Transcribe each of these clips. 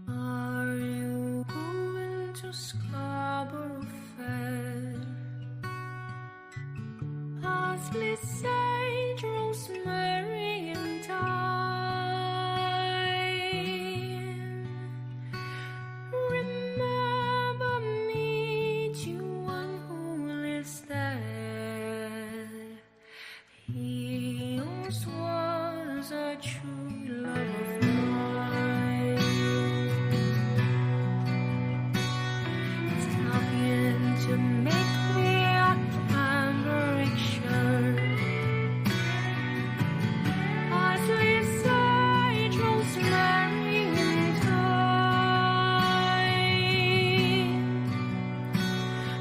Are you going to Scarborough Fair? Parsley, sage, rosemary, and thyme. Remember me to one who lives there. He once was a true love of mine. It's time to make me a cambric shirt. Parsley, sage, rosemary, and thyme.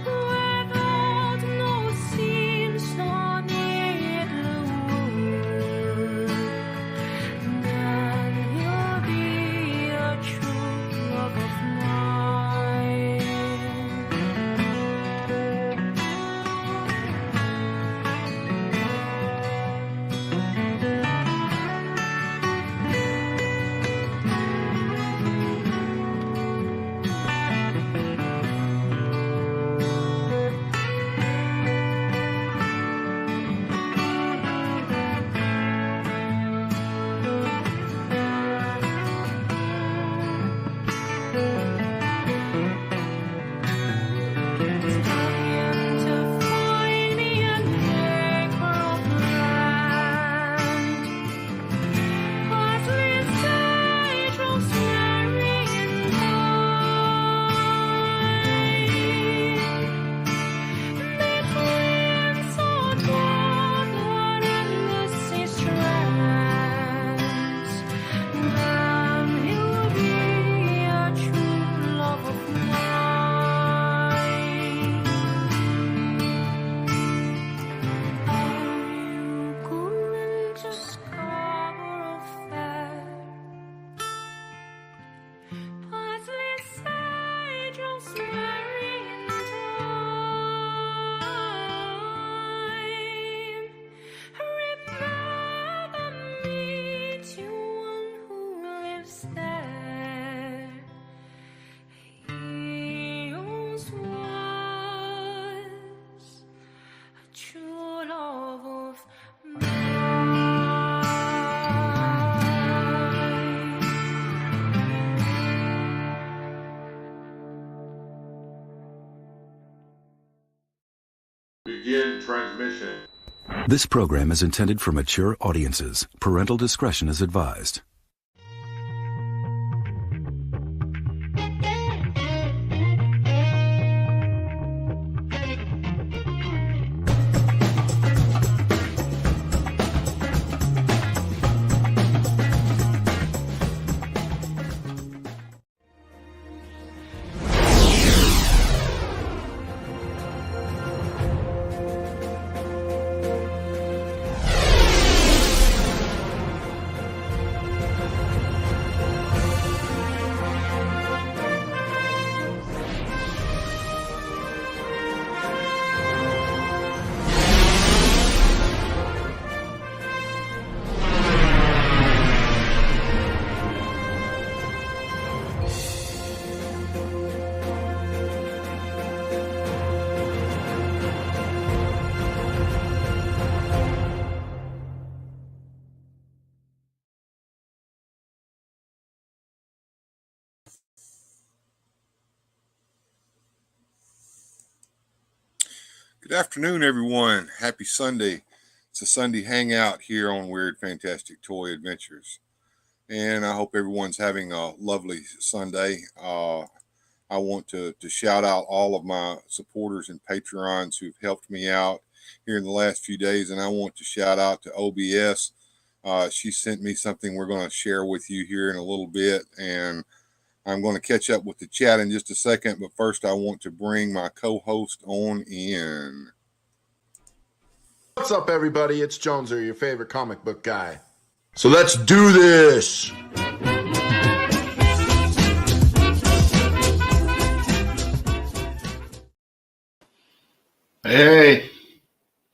Without no seams nor needlework, then you'll be a true love of mine. It's time to find me an acre of land. Parsley, sage, rosemary, and thyme. Between salt water and the sea strands, then you'll be a true love of mine. Are you going to Scarborough Fair? Parsley, sage, rosemary, and thyme. Remember me to one who lives there. He once was a true love of mine. Begin transmission. This program is intended for mature audiences. Parental discretion is advised. Good afternoon, everyone. Happy Sunday. It's a Sunday hangout here on Weird Fantastic Toy Adventures. And I hope everyone's having a lovely Sunday. I want to shout out all of my supporters and Patreons who've helped me out here in the last few days. And I want to shout out to OBS. She sent me something we're going to share with you here in a little bit. And I'm going to catch up with the chat in just a second, but first I want to bring my co-host on in. What's up, everybody? It's Joneser, your favorite comic book guy. So let's do this! Hey,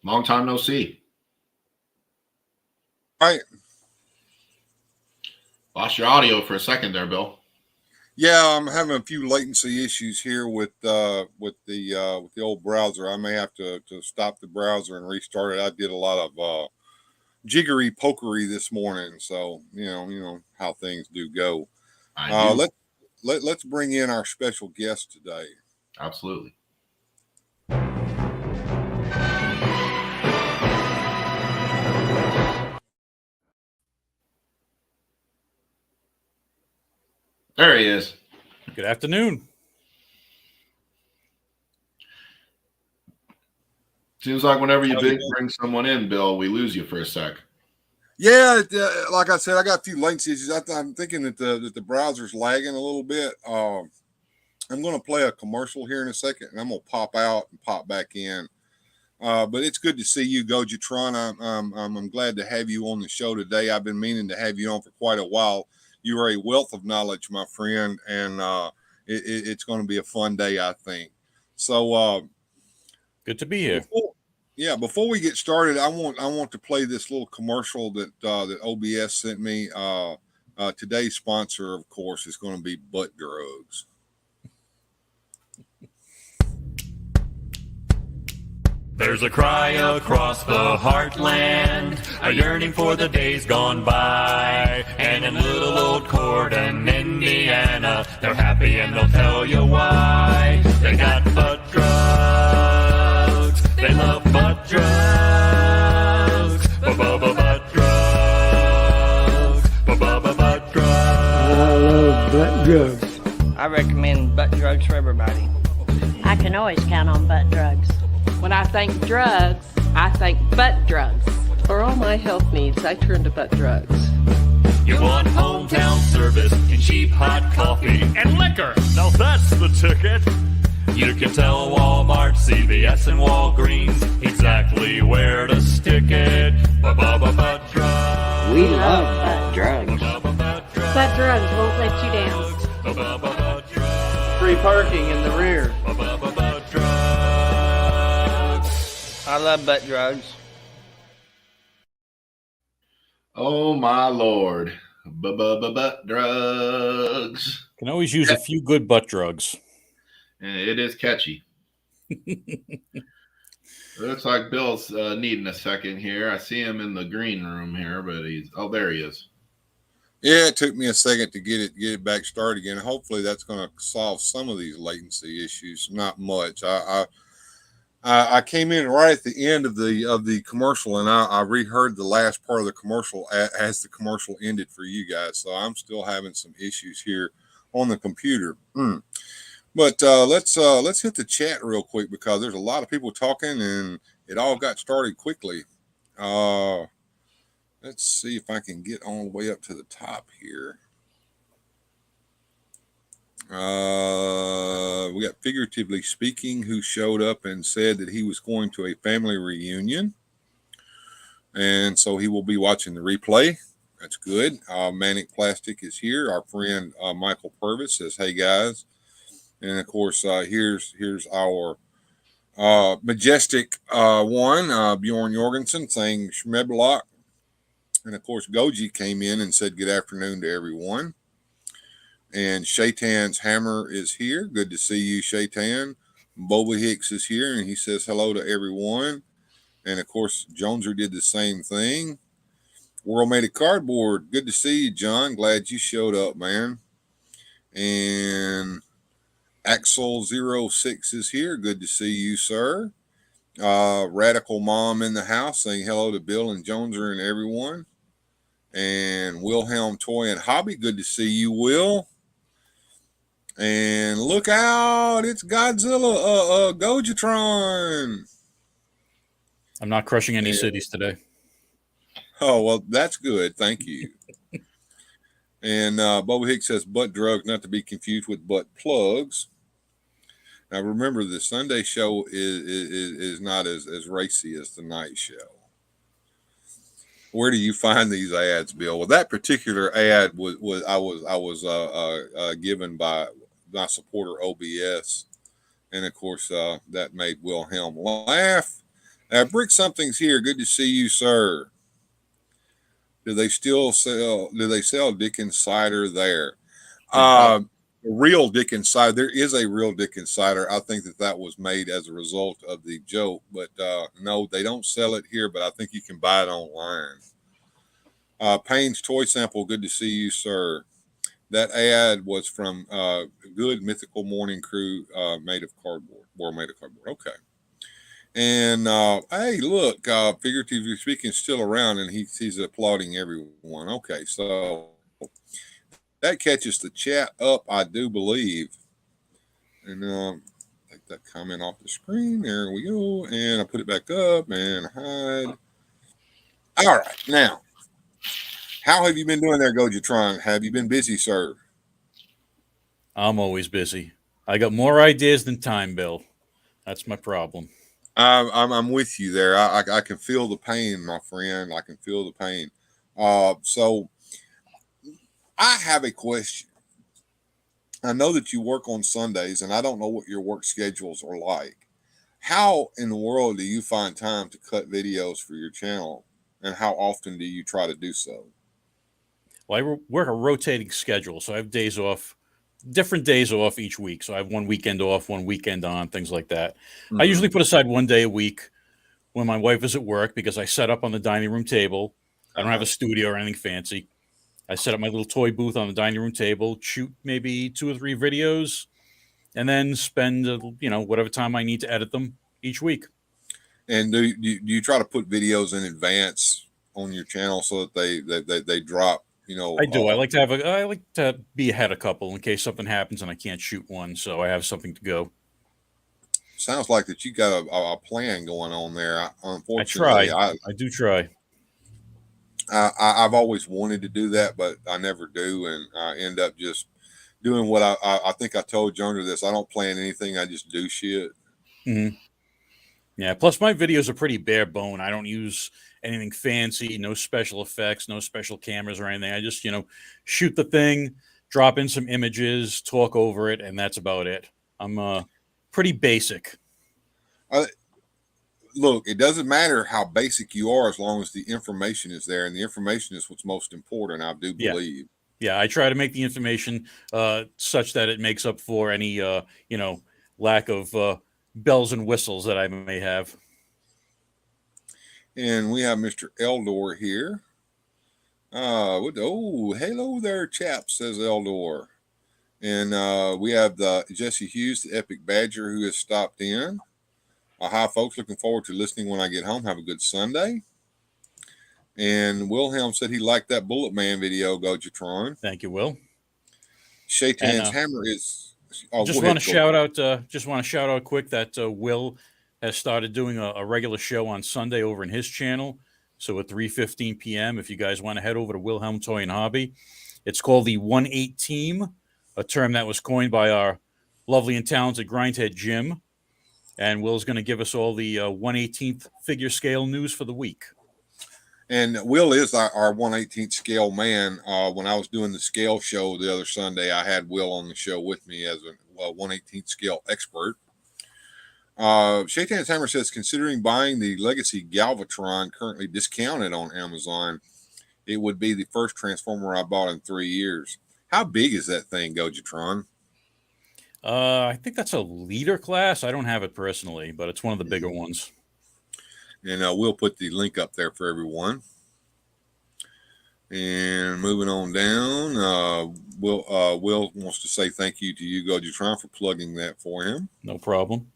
long time no see. Right. Lost your audio for a second there, Bill. Yeah, I'm having a few latency issues here with the old browser. I may have to stop the browser and restart it. I did a lot of jiggery pokery this morning, so you know how things do go. I do. Let's bring in our special guest today. Absolutely. There he is. Good afternoon. Seems like whenever you bring someone in, Bill, we lose you for a sec. Yeah, like I said, I got a few latency issues. I'm thinking that the browser's lagging a little bit. I'm going to play a commercial here in a second, and I'm going to pop out and pop back in. But it's good to see you, Gojitron. I'm glad to have you on the show today. I've been meaning to have you on for quite a while. You are a wealth of knowledge, my friend, and it's going to be a fun day, I think. So good to be here. Before we get started, I want to play this little commercial that OBS sent me. Today's sponsor, of course, is going to be butt drugs. There's a cry across the heartland, a yearning for the days gone by. And in little old Corden, Indiana, they're happy and they'll tell you why. They got butt drugs, they love butt drugs, butt drugs, butt drugs. I love butt drugs. I recommend butt drugs for everybody. I can always count on butt drugs. When I think drugs, I think butt drugs. For all my health needs, I turn to butt drugs. You want hometown service and cheap hot coffee and liquor. Now that's the ticket. You can tell Walmart, CVS, and Walgreens exactly where to stick it. Butt drugs. We love butt drugs. Butt drugs won't let you down. Free parking in the rear. I love butt drugs. Oh my Lord. Butt drugs. Can always use a few good butt drugs. And it is catchy. It looks like Bill's needing a second here. I see him in the green room here, but there he is. Yeah, it took me a second to get it back started again. Hopefully that's going to solve some of these latency issues. Not much. I came in right at the end of the commercial, and I reheard the last part of the commercial as the commercial ended for you guys. So I'm still having some issues here on the computer. But let's hit the chat real quick because there's a lot of people talking, and it all got started quickly. Let's see if I can get all the way up to the top here. We got Figuratively Speaking, who showed up and said that he was going to a family reunion, and so he will be watching the replay. That's good. Manic Plastic is here. Our friend Michael Purvis says, "Hey guys," and of course here's our majestic one, Bjorn Jorgensen, saying Schmeblock, and of course Goji came in and said good afternoon to everyone. And Shaitan's Hammer is here. Good to see you, Shaitan. Boba Hicks is here, and he says hello to everyone. And, of course, Joneser did the same thing. World Made of Cardboard. Good to see you, John. Glad you showed up, man. And Axel06 is here. Good to see you, sir. Radical Mom in the house saying hello to Bill and Joneser and everyone. And Wilhelm Toy and Hobby. Good to see you, Will. And look out, it's Godzilla, Gojitron. I'm not crushing any cities today. Oh, well, that's good. Thank you. And Boba Hicks says butt drugs, not to be confused with butt plugs. Now, remember, the Sunday show is not as racy as the night show. Where do you find these ads, Bill? Well, that particular ad was given by my supporter OBS, and of course that made Wilhelm laugh. Brick Something's here. Good to see you, sir. Do they still sell? Do they sell Dickens cider there? Yeah. Real Dickens cider. There is a real Dickens cider. I think that was made as a result of the joke, but no, they don't sell it here. But I think you can buy it online. Payne's Toy Sample. Good to see you, sir. That ad was from Good Mythical Morning Crew, made of cardboard. Okay. And hey, look, figuratively speaking, still around, and he's applauding everyone. Okay, so that catches the chat up, I do believe. And take that comment off the screen. There we go. And I put it back up and hide. All right, now, how have you been doing there, Gojitron? Have you been busy, sir? I'm always busy. I got more ideas than time, Bill. That's my problem. I'm with you there. I can feel the pain, my friend. I can feel the pain. So I have a question. I know that you work on Sundays, and I don't know what your work schedules are like. How in the world do you find time to cut videos for your channel, and how often do you try to do so? Well, I work a rotating schedule, so I have days off, different days off each week. So I have one weekend off, one weekend on, things like that. I usually put aside one day a week when my wife is at work because I set up on the dining room table. I don't have a studio or anything fancy. I set up my little toy booth on the dining room table, shoot maybe 2 or 3 videos, and then spend whatever time I need to edit them each week. And do you try to put videos in advance on your channel so that they drop? I do. I like to be ahead a couple in case something happens and I can't shoot one, so I have something to go. Sounds like that you got a plan going on there. Unfortunately, I do try. I've always wanted to do that, but I never do, and I end up just doing what I think I told Jonah this. I don't plan anything. I just do shit. Mm-hmm. Yeah. Plus, my videos are pretty bare bone. I don't use anything fancy. No special effects. No special cameras or anything. I just shoot the thing, drop in some images, talk over it, and that's about it. I'm pretty basic. Look, it doesn't matter how basic you are as long as the information is there, and the information is what's most important, I do believe. Yeah, I try to make the information such that it makes up for any, lack of bells and whistles that I may have. And we have Mr. Eldor here. Hello there, chap, says Eldor. And we have Jesse Hughes, the Epic Badger, who has stopped in. Hi, folks. Looking forward to listening when I get home. Have a good Sunday. And Wilhelm said he liked that Bullet Man video, Gojitron. Thank you, Will. Shaitan's hammer is. Just want to shout out quick that Will has started doing a regular show on Sunday over in his channel. So at 3:15 p.m., if you guys want to head over to Wilhelm Toy and Hobby, it's called the 1/8 Team, a term that was coined by our lovely and talented Grindhead Jim. And Will's going to give us all the 1/18th figure scale news for the week. And Will is our 1/18th scale man. When I was doing the scale show the other Sunday, I had Will on the show with me as a 1/18th scale expert. Shaitan's Hammer says, considering buying the Legacy Galvatron currently discounted on Amazon, it would be the first Transformer I bought in 3 years. How big is that thing, Gojitron? I think that's a leader class. I don't have it personally, but it's one of the bigger ones. And we'll put the link up there for everyone. And moving on down, Will wants to say thank you to you, Gojitron, for plugging that for him. No problem.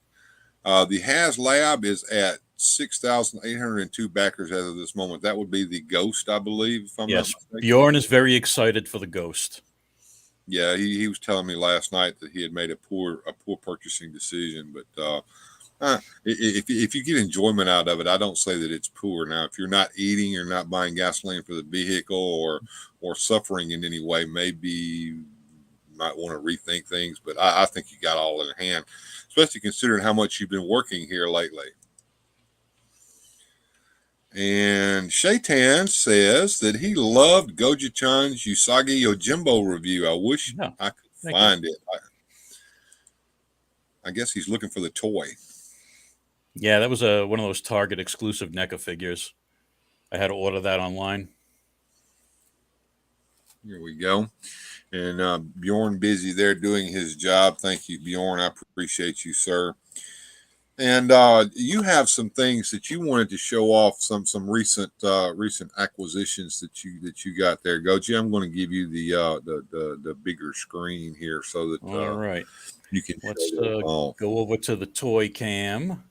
The Has Lab is at 6,802 backers as of this moment. That would be the Ghost, I believe. If I'm not mistaken. Bjorn is very excited for the Ghost. Yeah, he was telling me last night that he had made a poor purchasing decision. But if you get enjoyment out of it, I don't say that it's poor. Now, if you're not eating, you're not buying gasoline for the vehicle, or suffering in any way, maybe you might want to rethink things. But I think you got all in hand, especially considering how much you've been working here lately. And Shaitan says that he loved Goji-chan's Usagi Yojimbo review. I wish I could find it. I guess he's looking for the toy. Yeah, that was one of those Target exclusive NECA figures. I had to order that online. Here we go. And Bjorn busy there doing his job. Thank you, Bjorn. I appreciate you, sir. And you have some things that you wanted to show off, some recent acquisitions that you got there. Goji, I'm going to give you the bigger screen here so that All right, you can. let's go over to the toy cam.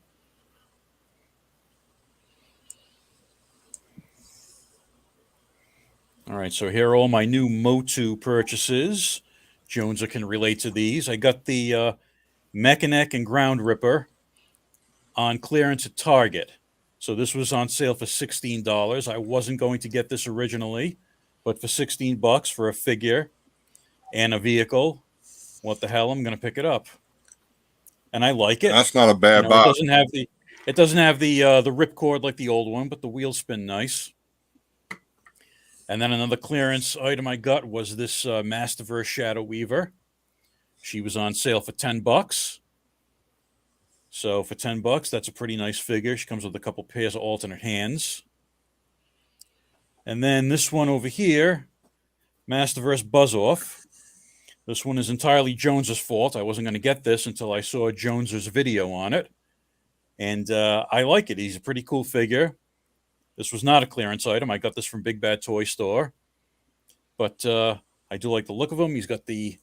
All right, so here are all my new Motu purchases. Jonesy can relate to these. I got the Mechanic and Ground Ripper on clearance at Target. So this was on sale for $16. I wasn't going to get this originally, but for $16 for a figure and a vehicle, what the hell? I'm going to pick it up, and I like it. That's not a bad box. It doesn't have the ripcord like the old one, but the wheels spin nice. And then another clearance item I got was this Masterverse Shadow Weaver. She was on sale for $10. So for $10, that's a pretty nice figure. She comes with a couple pairs of alternate hands. And then this one over here, Masterverse Buzz Off. This one is entirely Jones's fault. I wasn't going to get this until I saw Jones's video on it. And I like it. He's a pretty cool figure. This was not a clearance item. I got this from Big Bad Toy Store. But I do like the look of him. He's got the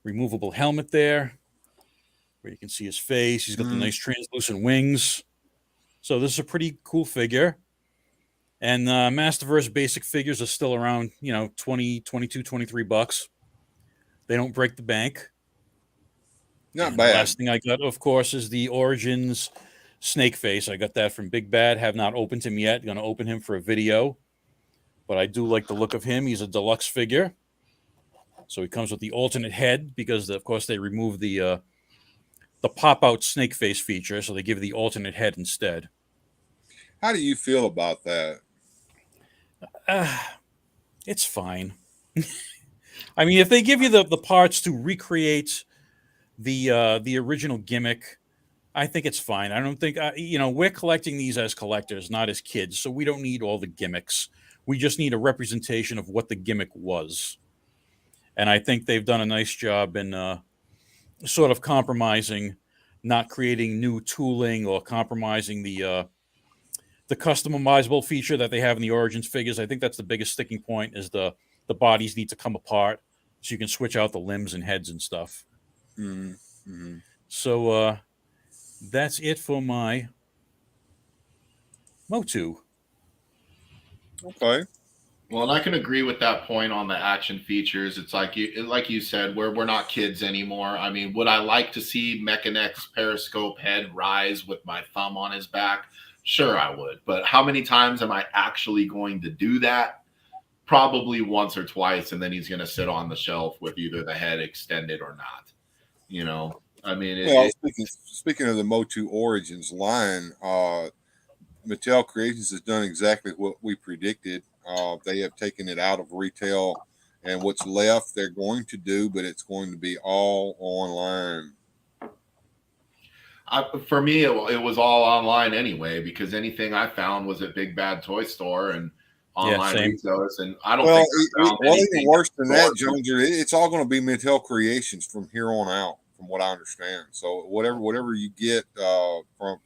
removable helmet there, where you can see his face. He's got the nice translucent wings. So this is a pretty cool figure. And Masterverse basic figures are still around, $20, $22, $23. They don't break the bank. Not bad. The last thing I got, of course, is the Origins Snake Face. I got that from Big Bad. Have not opened him yet. Going to open him for a video. But I do like the look of him. He's a deluxe figure. So he comes with the alternate head because, of course, they removed the pop-out snake face feature, so they give the alternate head instead. How do you feel about that? It's fine. I mean, if they give you the parts to recreate the original gimmick, I think it's fine. I don't think we're collecting these as collectors, not as kids, so we don't need all the gimmicks. We just need a representation of what the gimmick was, and I think they've done a nice job in sort of compromising, not creating new tooling or compromising the customizable feature that they have in the Origins figures. I think that's the biggest sticking point is the bodies need to come apart so you can switch out the limbs and heads and stuff. Mm-hmm. So that's it for my Motu. Okay. Well, and I can agree with that point on the action features. It's like you said, we're not kids anymore. I mean, would I like to see Mechanex's periscope head rise with my thumb on his back? Sure, I would. But how many times am I actually going to do that? Probably once or twice, and then he's going to sit on the shelf with either the head extended or not. I mean, speaking of the Motu Origins line, Mattel Creations has done exactly what we predicted. They have taken it out of retail, and what's left they're going to do, but it's going to be all online. For me, it was all online anyway, because anything I found was at Big Bad Toy Store and online retailers, and I don't think even worse than that, Jones. It's all going to be Mattel Creations from here on out, from what I understand. So whatever you get from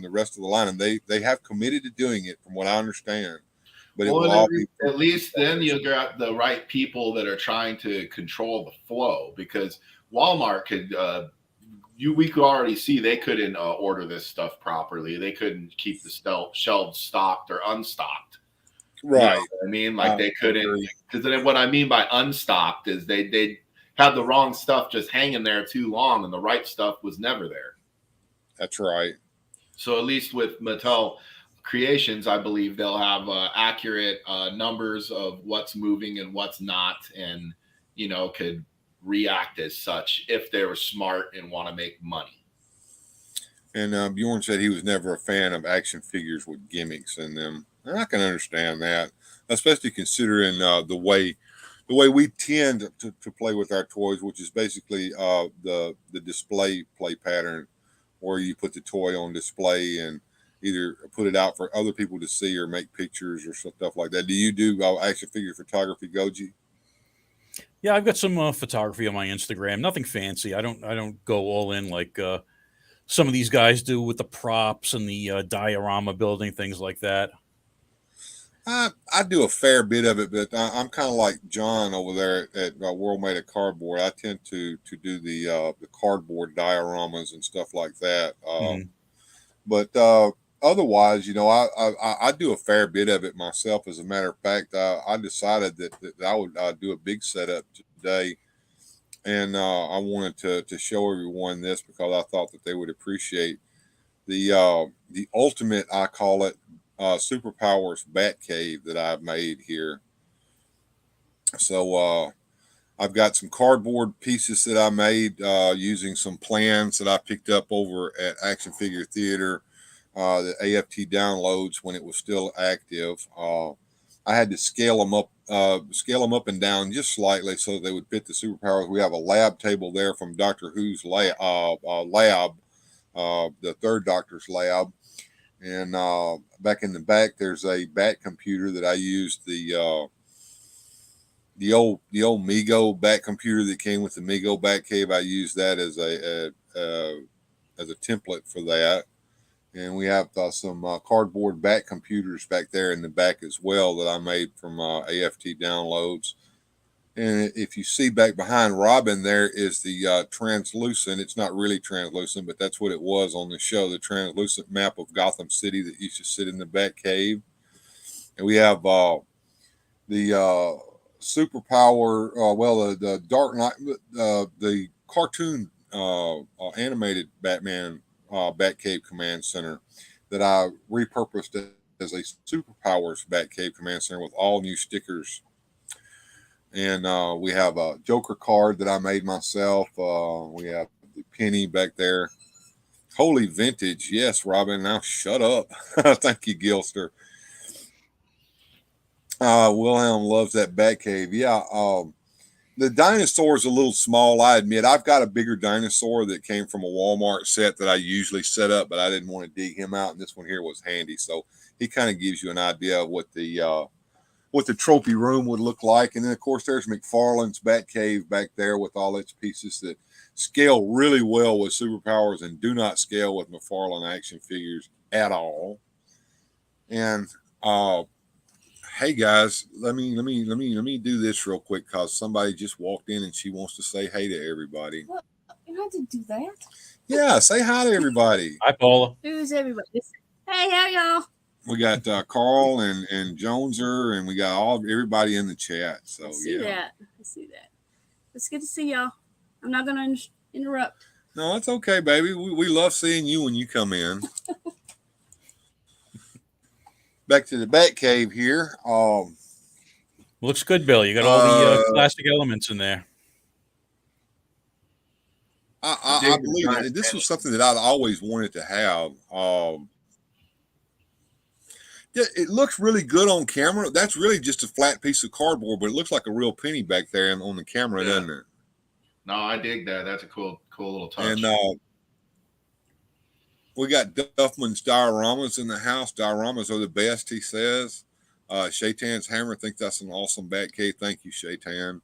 the rest of the line, and they have committed to doing it, from what I understand. But at least then you got the right people that are trying to control the flow, because Walmart could. We could already see they couldn't order this stuff properly. They couldn't keep the shelves stocked or unstocked. Right. I mean, like they couldn't. Because then what I mean by unstocked is they had the wrong stuff just hanging there too long, and the right stuff was never there. That's right. So at least with Mattel Creations, I believe they'll have accurate numbers of what's moving and what's not, and could react as such if they were smart and want to make money. And Bjorn said he was never a fan of action figures with gimmicks in them. And I can understand that, especially considering the way we tend to play with our toys, which is basically the display play pattern, where you put the toy on display and either put it out for other people to see or make pictures or stuff like that. Do you do action figure photography, Goji? Yeah, I've got some photography on my Instagram. Nothing fancy. I don't go all in like some of these guys do with the props and the diorama building, things like that. I do a fair bit of it, but I'm kind of like John over there at World Made of Cardboard. I tend to do the cardboard dioramas and stuff like that. But otherwise, I do a fair bit of it myself. As a matter of fact, I decided that I would do a big setup today, and I wanted to show everyone this because I thought that they would appreciate the ultimate, I call it, Superpowers Bat Cave that I've made here. So I've got some cardboard pieces that I made using some plans that I picked up over at Action Figure Theater, the AFT downloads when it was still active. I had to scale them up and down just slightly so that they would fit the superpowers. We have a lab table there from Doctor Who's lab, the third Doctor's lab. And back in the back, there's a bat computer that I used the old Mego bat computer that came with the Mego Batcave. I used that as a template for that. And we have some cardboard bat computers back there in the back as well that I made from AFT downloads. And if you see back behind Robin, there is the translucent. It's not really translucent, but that's what it was on the show, the translucent map of Gotham City that used to sit in the Batcave. And we have the superpower, the Dark Knight, the cartoon animated Batman Batcave Command Center that I repurposed as a Superpowers Batcave Command Center with all new stickers. And we have a Joker card that I made myself. We have the penny back there. Holy vintage. Yes, Robin. Now shut up. Thank you, Gilster. Wilhelm loves that Batcave. Yeah. The dinosaur is a little small, I admit. I've got a bigger dinosaur that came from a Walmart set that I usually set up, but I didn't want to dig him out. And this one here was handy. So he kind of gives you an idea of what the trophy room would look like. And then, of course, there's McFarlane's Batcave back there with all its pieces that scale really well with superpowers and do not scale with McFarlane action figures at all. And hey guys, let me do this real quick because somebody just walked in and she wants to say hey to everybody. Well, you don't have to do that. Yeah, say hi to everybody. Hi, Paula. Who's everybody? Hey, how y'all? We got Carl and Joneser, and we got everybody in the chat. So I see that. It's good to see y'all. I'm not going to interrupt. No, it's okay, baby. We love seeing you when you come in. Back to the Batcave here. Looks good, Bill. You got all the plastic elements in there. I believe that this was something that I'd always wanted to have. It looks really good on camera. That's really just a flat piece of cardboard, but it looks like a real penny back there on the camera, doesn't it? No, I dig that. That's a cool little touch. And we got Duffman's dioramas in the house. Dioramas are the best, he says. Shaitan's Hammer, I think that's an awesome Batcave. Thank you, Shaitan.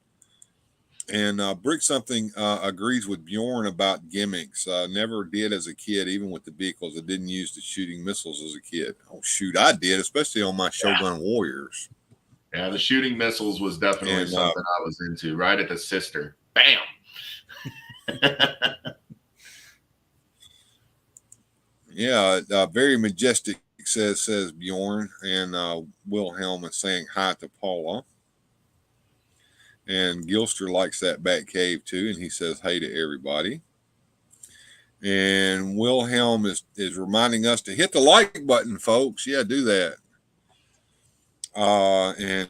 And Brick Something agrees with Bjorn about gimmicks. Never did as a kid, even with the vehicles. I didn't use the shooting missiles as a kid. Oh, shoot, I did, especially on my Shogun Warriors. Yeah, the shooting missiles was definitely something I was into, right at the sister. Bam! Yeah, very majestic, says Bjorn. And Wilhelm is saying hi to Paula. And Gilster likes that Batcave too, and he says hey to everybody. And Wilhelm is reminding us to hit the like button, folks. Yeah, do that. And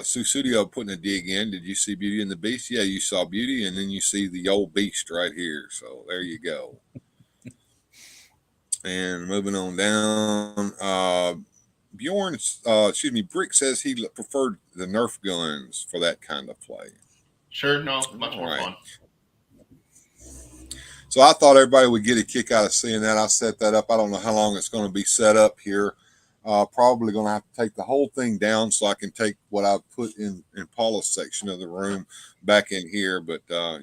Sue Studio putting a dig in. Did you see Beauty and the Beast? Yeah, you saw Beauty, and then you see the old Beast right here. So there you go. And moving on down, Brick says he preferred the Nerf guns for that kind of play. Sure, no, much more fun. So I thought everybody would get a kick out of seeing that. I set that up. I don't know how long it's going to be set up here. Probably going to have to take the whole thing down so I can take what I put in Paula's section of the room back in here. But I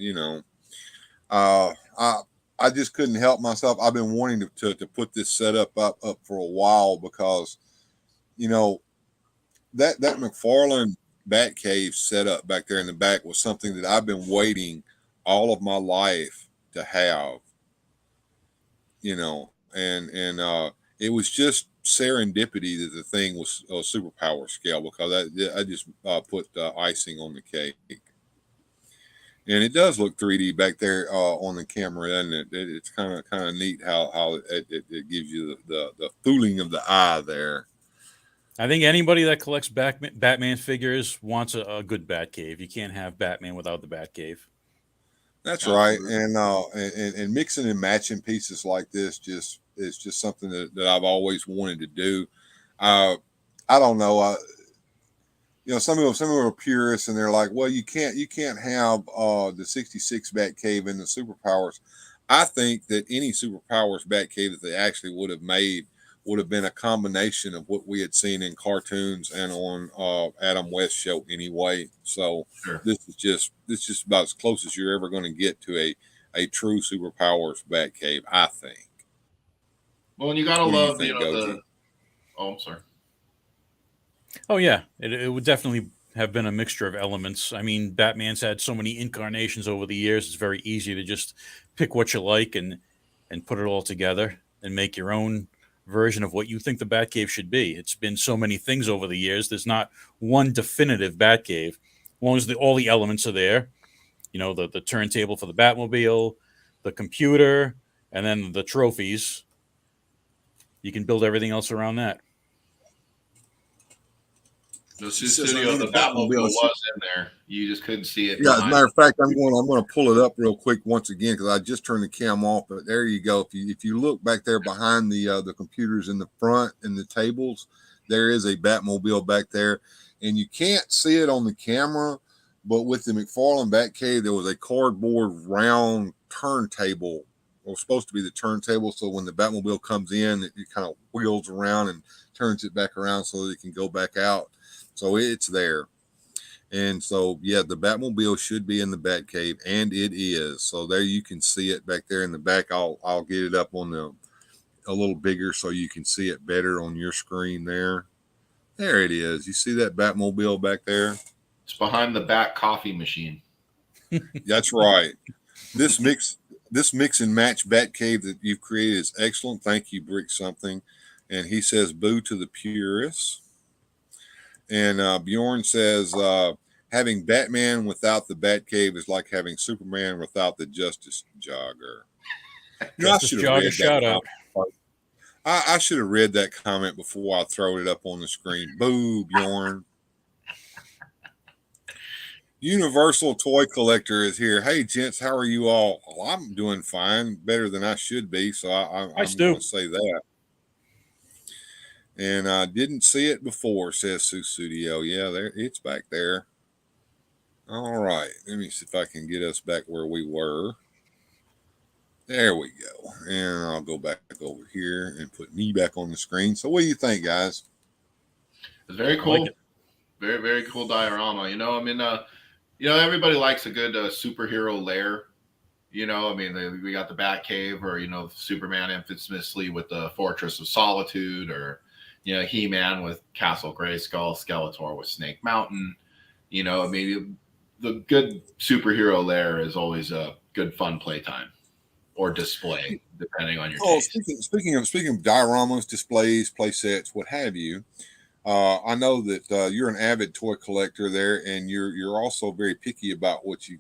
just couldn't help myself. I've been wanting to put this setup up for a while because, that McFarlane Batcave setup back there in the back was something that I've been waiting all of my life to have, and it was just serendipity that the thing was a superpower scale because I just put icing on the cake. And it does look 3D back there on the camera, doesn't it? It's kind of neat how it gives you the fooling of the eye there. I think anybody that collects Batman figures wants a good Batcave. You can't have Batman without the Batcave. That's right, and mixing and matching pieces like this is just something that I've always wanted to do. I don't know. Some people are purists and they're like, well, you can't have the 66 Batcave and the superpowers. I think that any superpowers Batcave that they actually would have made would have been a combination of what we had seen in cartoons and on Adam West show anyway. So sure. This is just about as close as you're ever going to get to a true superpowers Batcave, I think. Well, and you gotta love I'm sorry. Oh yeah, it would definitely have been a mixture of elements. I mean, Batman's had so many incarnations over the years; it's very easy to just pick what you like and put it all together and make your own version of what you think the Batcave should be. It's been so many things over the years. There's not one definitive Batcave. As long as all the elements are there, the turntable for the Batmobile, the computer, and then the trophies. You can build everything else around that. The studio, the Batmobile was in there. You just couldn't see it. Yeah, as a matter of fact, I'm going to pull it up real quick once again because I just turned the cam off. But there you go. If you look back there behind the computers in the front and the tables, there is a Batmobile back there, and you can't see it on the camera. But with the McFarlane Batcave, there was a cardboard round turntable. It was supposed to be the turntable, so when the Batmobile comes in, it kind of wheels around and turns it back around so that it can go back out. So it's there. And so, yeah, the Batmobile should be in the Batcave, and it is. So there you can see it back there in the back. I'll get it up on a little bigger so you can see it better on your screen there. There it is. You see that Batmobile back there? It's behind the Bat coffee machine. That's right. This mix and match Batcave that you've created is excellent. Thank you, Brick Something. And he says, boo to the purists. And Bjorn says, having Batman without the Batcave is like having Superman without the Justice Jogger. Justice Jogger, shout out. I should have read that comment before I throw it up on the screen. Boo, Bjorn. Universal Toy Collector is here. Hey, gents, how are you all? Well, I'm doing fine, better than I should be. So I'm going to say that. And I didn't see it before, says Sue Studio. Yeah, it's back there. All right. Let me see if I can get us back where we were. There we go. And I'll go back over here and put me back on the screen. So what do you think, guys? It's very cool. Very, very cool diorama. Everybody likes a good superhero lair. We got the Batcave or, Superman infamously with the Fortress of Solitude or, He-Man with Castle Grayskull, Skeletor with Snake Mountain. The good superhero lair is always a good fun playtime or display, depending on your taste. Speaking of dioramas, displays, play sets, what have you, I know that you're an avid toy collector there, and you're also very picky about what you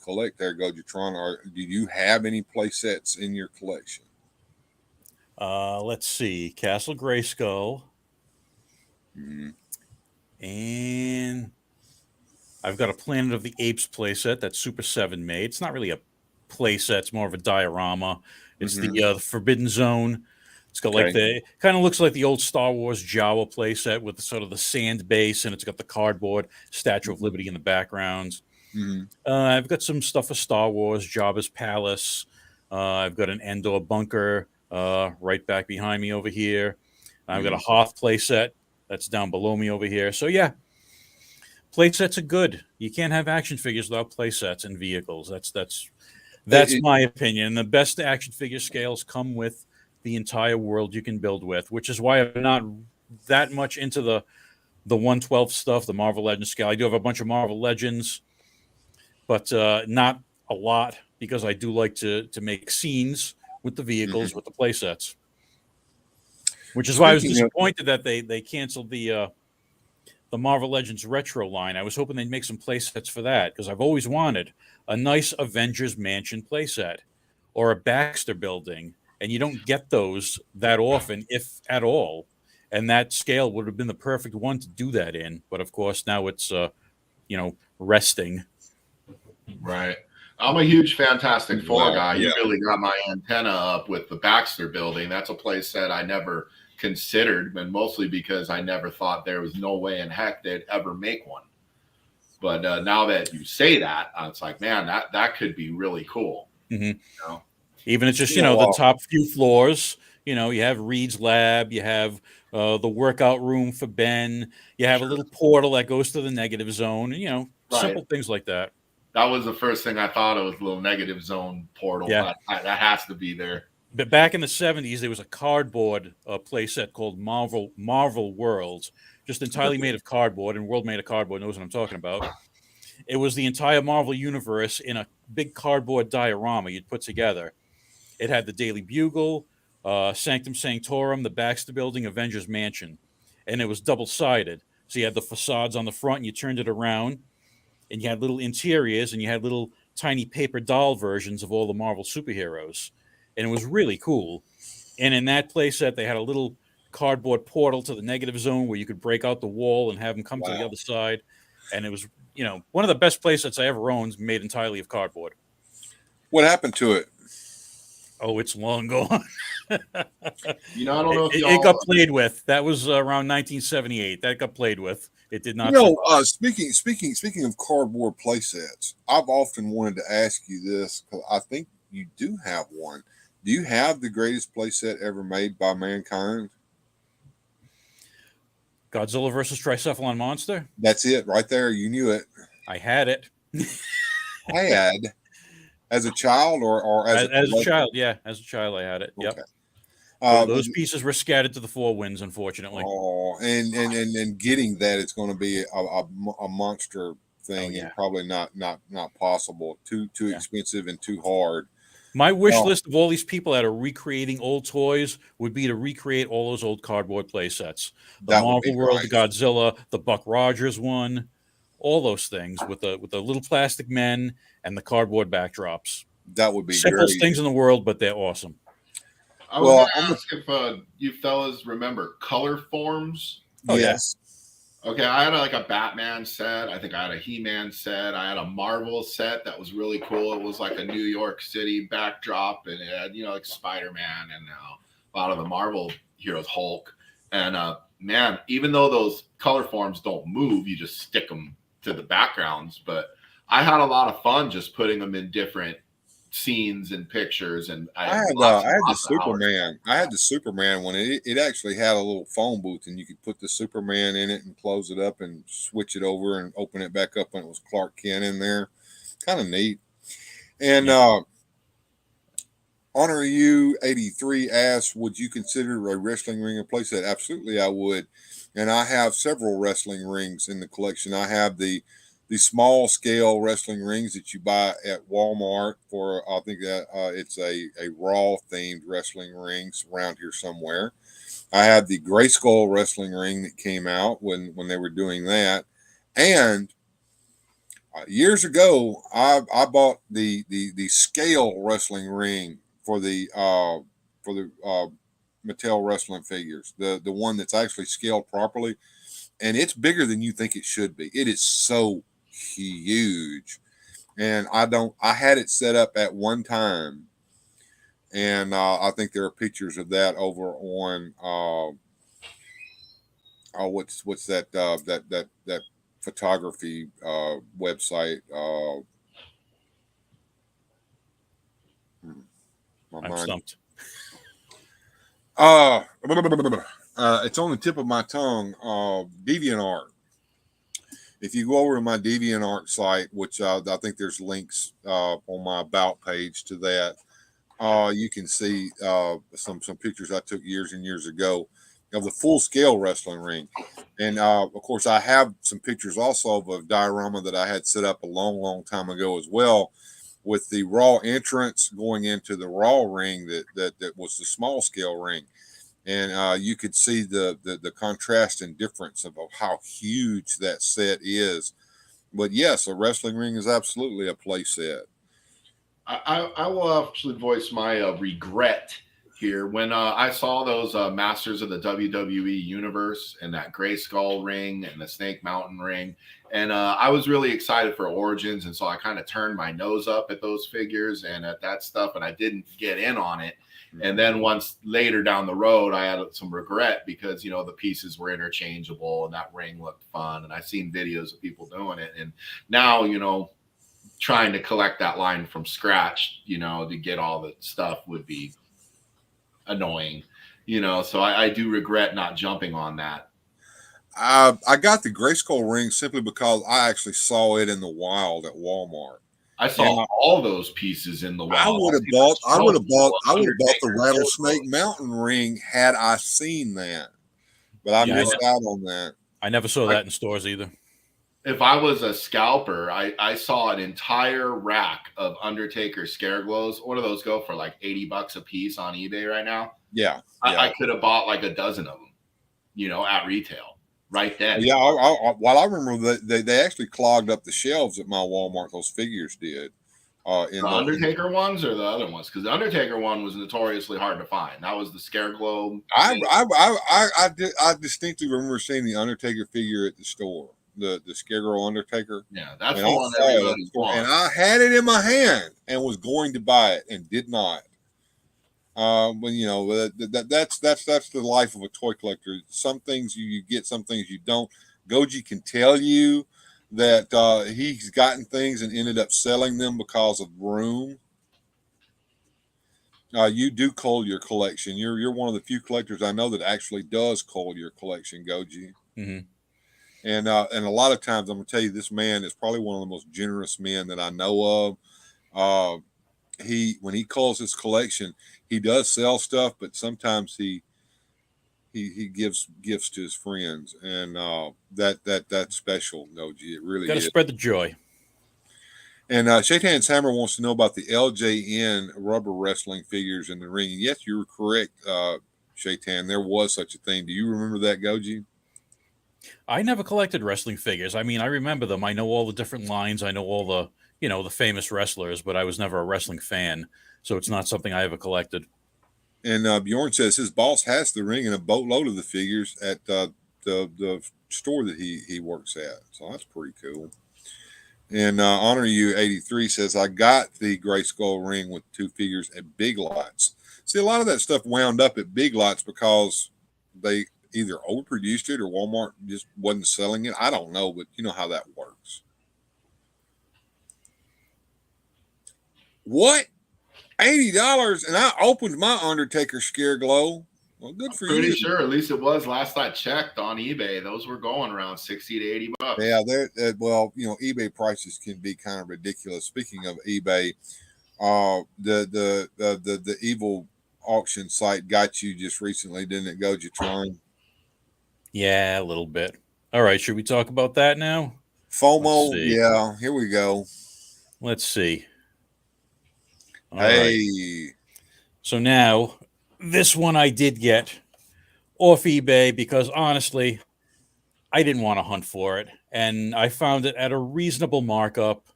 collect there, Gojitron. Do you have any play sets in your collection? Let's see, Castle Grayskull, and I've got a Planet of the Apes playset that Super 7 made. It's not really a playset; it's more of a diorama. It's the Forbidden Zone. It's got kind of looks like the old Star Wars Jawa playset with sort of the sand base, and it's got the cardboard Statue of Liberty in the background. I've got some stuff for Star Wars, Jabba's Palace, I've got an Endor bunker right back behind me over here. I've got a Hoth playset that's down below me over here. So yeah, playsets are good. You can't have action figures without playsets and vehicles. That's my opinion. The best action figure scales come with the entire world you can build with, which is why I'm not that much into the 1/12 stuff, the Marvel Legends scale. I do have a bunch of Marvel Legends, but not a lot, because I do like to make scenes with the vehicles, with the playsets. Which is why I was disappointed that they canceled the Marvel Legends Retro line. I was hoping they'd make some playsets for that, because I've always wanted a nice Avengers Mansion playset or a Baxter building, and you don't get those that often, if at all. And that scale would have been the perfect one to do that in. But of course, now it's resting. Right. I'm a huge Fantastic Four guy. You really got my antenna up with the Baxter building. That's a playset I never considered, and mostly because I never thought there was no way in heck they'd ever make one. But now that you say that, it's like, man, that could be really cool. You know? Even it's just, the top few floors. You have Reed's lab, you have the workout room for Ben, you have a little portal that goes to the negative zone, and, simple things like that. That was the first thing I thought of, was a little negative zone portal. Yeah. That has to be there. But back in the 70s, there was a cardboard playset called Marvel Worlds, just entirely made of cardboard, and World Made of Cardboard knows what I'm talking about. It was the entire Marvel universe in a big cardboard diorama you'd put together. It had the Daily Bugle, Sanctum Sanctorum, the Baxter Building, Avengers Mansion, and it was double-sided. So you had the facades on the front, and you turned it around, and you had little interiors, and you had little tiny paper doll versions of all the Marvel superheroes. And it was really cool. And in that playset, they had a little cardboard portal to the negative zone where you could break out the wall and have them come to the other side. And it was, one of the best playsets I ever owned, made entirely of cardboard. What happened to it? Oh, it's long gone. I don't know if it got played with. That was around 1978. That got played with. It did not. Speaking of cardboard playsets, I've often wanted to ask you this, because I think you do have one. Do you have the greatest playset ever made by mankind? Godzilla versus Tricephalon Monster? That's it right there. You knew it. I had it. As a child or as a child? Yeah, as a child I had it. Okay. Yep. Those pieces were scattered to the four winds, unfortunately. Oh, and getting that, it's going to be a monster thing, and probably not possible. Too expensive and too hard. My wish list of all these people that are recreating old toys would be to recreate all those old cardboard play sets. The Marvel World, the Godzilla, the Buck Rogers one, all those things with the little plastic men and the cardboard backdrops. That would be simplest things in the world, but they're awesome. I was going to ask if you fellas remember color forms. Oh, yes. Okay, I had a Batman set. I think I had a He-Man set. I had a Marvel set that was really cool. It was like a New York City backdrop, and it had, like Spider-Man and a lot of the Marvel heroes, Hulk. And man, even though those color forms don't move, you just stick them to the backgrounds. But I had a lot of fun just putting them in different scenes and pictures, and I had the Superman. I had the Superman one. It actually had a little phone booth, and you could put the Superman in it and close it up and switch it over and open it back up when it was Clark Kent in there. Kind of neat. And Honor You 83 asks, would you consider a wrestling ring a playset? Absolutely, I would. And I have several wrestling rings in the collection. I have the small scale wrestling rings that you buy at Walmart for, I think that it's a Raw themed wrestling rings around here somewhere. I have the Grayskull wrestling ring that came out when they were doing that. And years ago, I bought the scale wrestling ring for the Mattel wrestling figures, the one that's actually scaled properly. And it's bigger than you think it should be. It is so huge, and I had it set up at one time, and I think there are pictures of that over on what's that that photography website, I'm stumped. It's on the tip of my tongue. DeviantArt. If you go over to my DeviantArt site, which I think there's links on my about page to that, you can see some pictures I took years and years ago of the full scale wrestling ring. And of course, I have some pictures also of a diorama that I had set up a long time ago as well, with the Raw entrance going into the Raw ring that was the small scale ring. And you could see the contrast and difference of how huge that set is. But yes, a wrestling ring is absolutely a play set. I will actually voice my regret here. When I saw those Masters of the WWE Universe and that Gray Skull ring and the Snake Mountain ring, and I was really excited for Origins, and so I kind of turned my nose up at those figures and at that stuff, and I didn't get in on it. And then once later down the road, I had some regret because, the pieces were interchangeable and that ring looked fun. And I've seen videos of people doing it. And now, trying to collect that line from scratch, to get all the stuff would be annoying, so I do regret not jumping on that. I got the Grayskull ring simply because I actually saw it in the wild at Walmart. I saw all those pieces in the wild. I would have bought the Rattlesnake Mountain ring had I seen that, but I missed out on that. I never saw that in stores either. If I was a scalper, I saw an entire rack of Undertaker scare glows. What do those go for? Like $80 a piece on eBay right now? Yeah. I could have bought like a dozen of them, at retail. Right then. Yeah, I remember that they actually clogged up the shelves at my Walmart. Those figures did. The Undertaker ones or the other ones? Because the Undertaker one was notoriously hard to find. That was the Scare Globe. I distinctly remember seeing the Undertaker figure at the store, the Scarecrow Undertaker. Yeah, that's the one everybody wants. And I had it in my hand and was going to buy it and did not. That's the life of a toy collector. Some things you get, some things you don't. Goji can tell you that he's gotten things and ended up selling them because of room. You do cull your collection. You're one of the few collectors I know that actually does cull your collection, Goji. Mm-hmm. And a lot of times, I'm gonna tell you, this man is probably one of the most generous men that I know of. When he culls his collection, he does sell stuff, but sometimes he gives gifts to his friends, and that's special, Goji. It really got to spread the joy. And Shaitan's Hammer wants to know about the LJN rubber wrestling figures in the ring. And yes, you were correct, Shaitan. There was such a thing. Do you remember that, Goji? I never collected wrestling figures. I mean, I remember them. I know all the different lines. I know all the, the famous wrestlers, but I was never a wrestling fan. So it's not something I ever collected. And Bjorn says his boss has the ring and a boatload of the figures at the store that he works at. So that's pretty cool. And Honor You 83 says, I got the Gray Skull ring with 2 figures at Big Lots. See, a lot of that stuff wound up at Big Lots because they either overproduced it or Walmart just wasn't selling it. I don't know, but you know how that works. What? $80? And I opened my Undertaker Scare Glow. Well, good for you. Pretty sure, at least it was last I checked on eBay. Those were going around $60 to $80. Yeah, eBay prices can be kind of ridiculous. Speaking of eBay, the evil auction site got you just recently, didn't it, Gojitron? Yeah, a little bit. All right, should we talk about that now? FOMO, yeah, here we go. Let's see. All hey. Right. So now, this one I did get off eBay because, honestly, I didn't want to hunt for it. And I found it at a reasonable markup,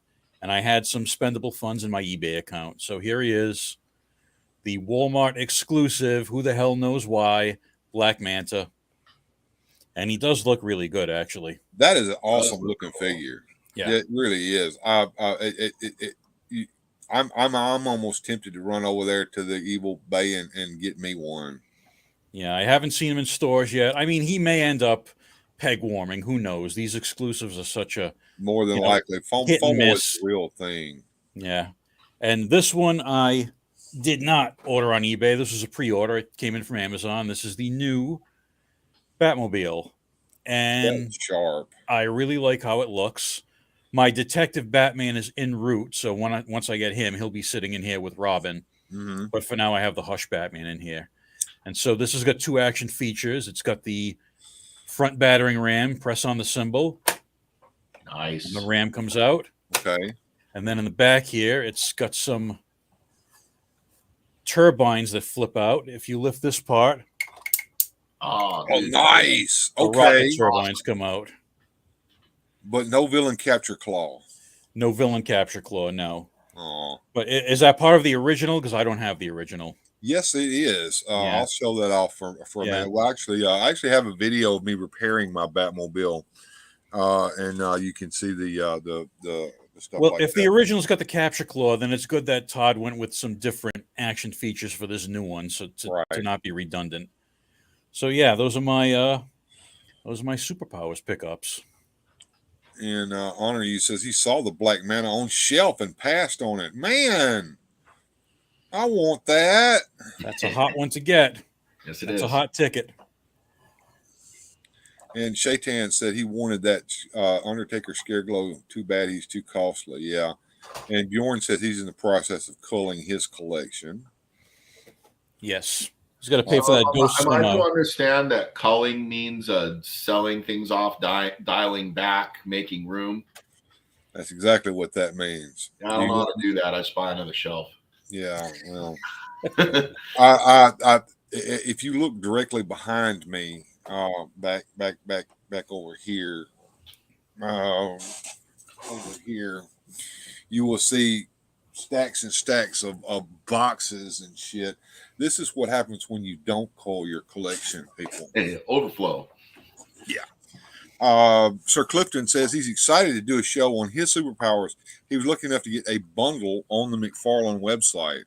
and I had some spendable funds in my eBay account. So here he is, the Walmart exclusive, who the hell knows why, Black Manta. And he does look really good, actually. That is an awesome looking figure. Yeah, it really is. I'm almost tempted to run over there to the Evil Bay and get me one. Yeah, I haven't seen him in stores yet. I mean, he may end up peg warming. Who knows? These exclusives are such a more than likely FOMO is the real thing. Yeah, and this one I did not order on eBay. This was a pre-order. It came in from Amazon. This is the new Batmobile, and That's sharp. I really like how it looks. My Detective Batman is en route, so once I get him, he'll be sitting in here with Robin. Mm-hmm. But for now, I have the Hush Batman in here. And so this has got 2 action features. It's got the front battering ram. Press on the symbol. Nice. And the ram comes out. Okay. And then in the back here, it's got some turbines that flip out. If you lift this part, oh nice. The Okay. rocket turbines come out. But no villain capture claw. No villain capture claw, no. Oh. But is that part of the original? Because I don't have the original. Yes, it is. Yeah. I'll show that off for a minute. Well, actually, I actually have a video of me repairing my Batmobile, and you can see the stuff. Well, like if that. the original's got the capture claw, then it's good that Todd went with some different action features for this new one, so to not be redundant. So yeah, those are my superpowers pickups. And Honor You says he saw the Black Manta on shelf and passed on it. Man, I want that. That's a hot one to get. Yes, That's a hot ticket. And Shaitan said he wanted that Undertaker Scareglow. Too bad he's too costly. Yeah. And Bjorn says he's in the process of culling his collection. Yes. He's got to pay for that ghost. Am I to understand that culling means selling things off, dialing back, making room? That's exactly what that means. I don't know how to do that. I just buy another shelf. Yeah, well, I if you look directly behind me, back over here, you will see stacks and stacks of boxes and shit. This is what happens when you don't call your collection, people. Hey, overflow. Yeah. Sir Clifton says he's excited to do a show on his superpowers. He was lucky enough to get a bundle on the McFarlane website.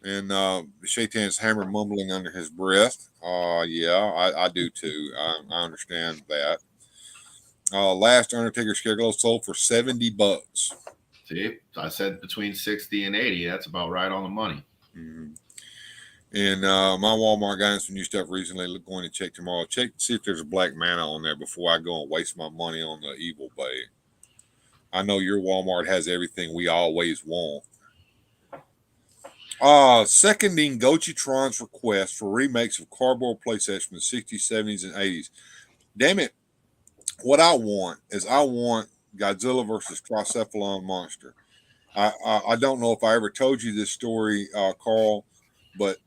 And Shaitan's hammer mumbling under his breath. Yeah, I do too. I understand that. Last Undertaker Scareglow sold for $70. See, I said between 60 and 80. That's about right on the money. Mm-hmm. And my Walmart got some new stuff recently. Going to check tomorrow. Check to see if there's a Black Manta on there before I go and waste my money on the Evil Bay. I know your Walmart has everything we always want. Seconding Gojitron's request for remakes of cardboard playsets from the 60s, 70s, and 80s. Damn it. What I want is Godzilla versus Tricephalon Monster. I don't know if I ever told you this story, Carl, but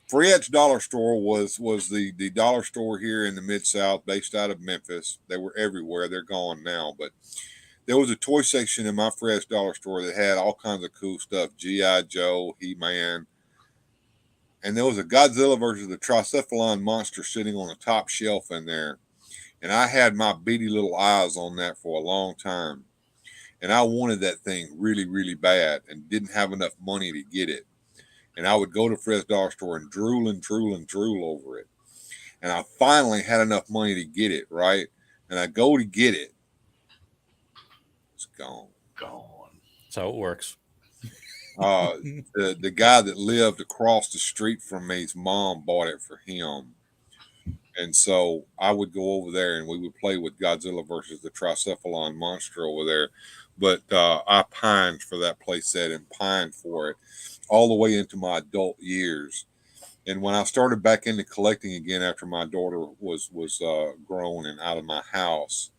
Fred's Dollar Store was the dollar store here in the Mid-South, based out of Memphis. They were everywhere. They're gone now, but there was a toy section in my Fred's Dollar Store that had all kinds of cool stuff, G.I. Joe, He-Man, and there was a Godzilla versus the Tricephalon Monster sitting on the top shelf in there, and I had my beady little eyes on that for a long time, and I wanted that thing really, really bad and didn't have enough money to get it. And I would go to Fred's Dollar Store and drool over it. And I finally had enough money to get it, right? And I go to get it. It's gone. That's how it works. The guy that lived across the street from me's mom bought it for him. And so I would go over there and we would play with Godzilla versus the Tricephalon Monster over there. But I pined for that play set and pined for it all the way into my adult years. And when I started back into collecting again after my daughter was grown and out of my house,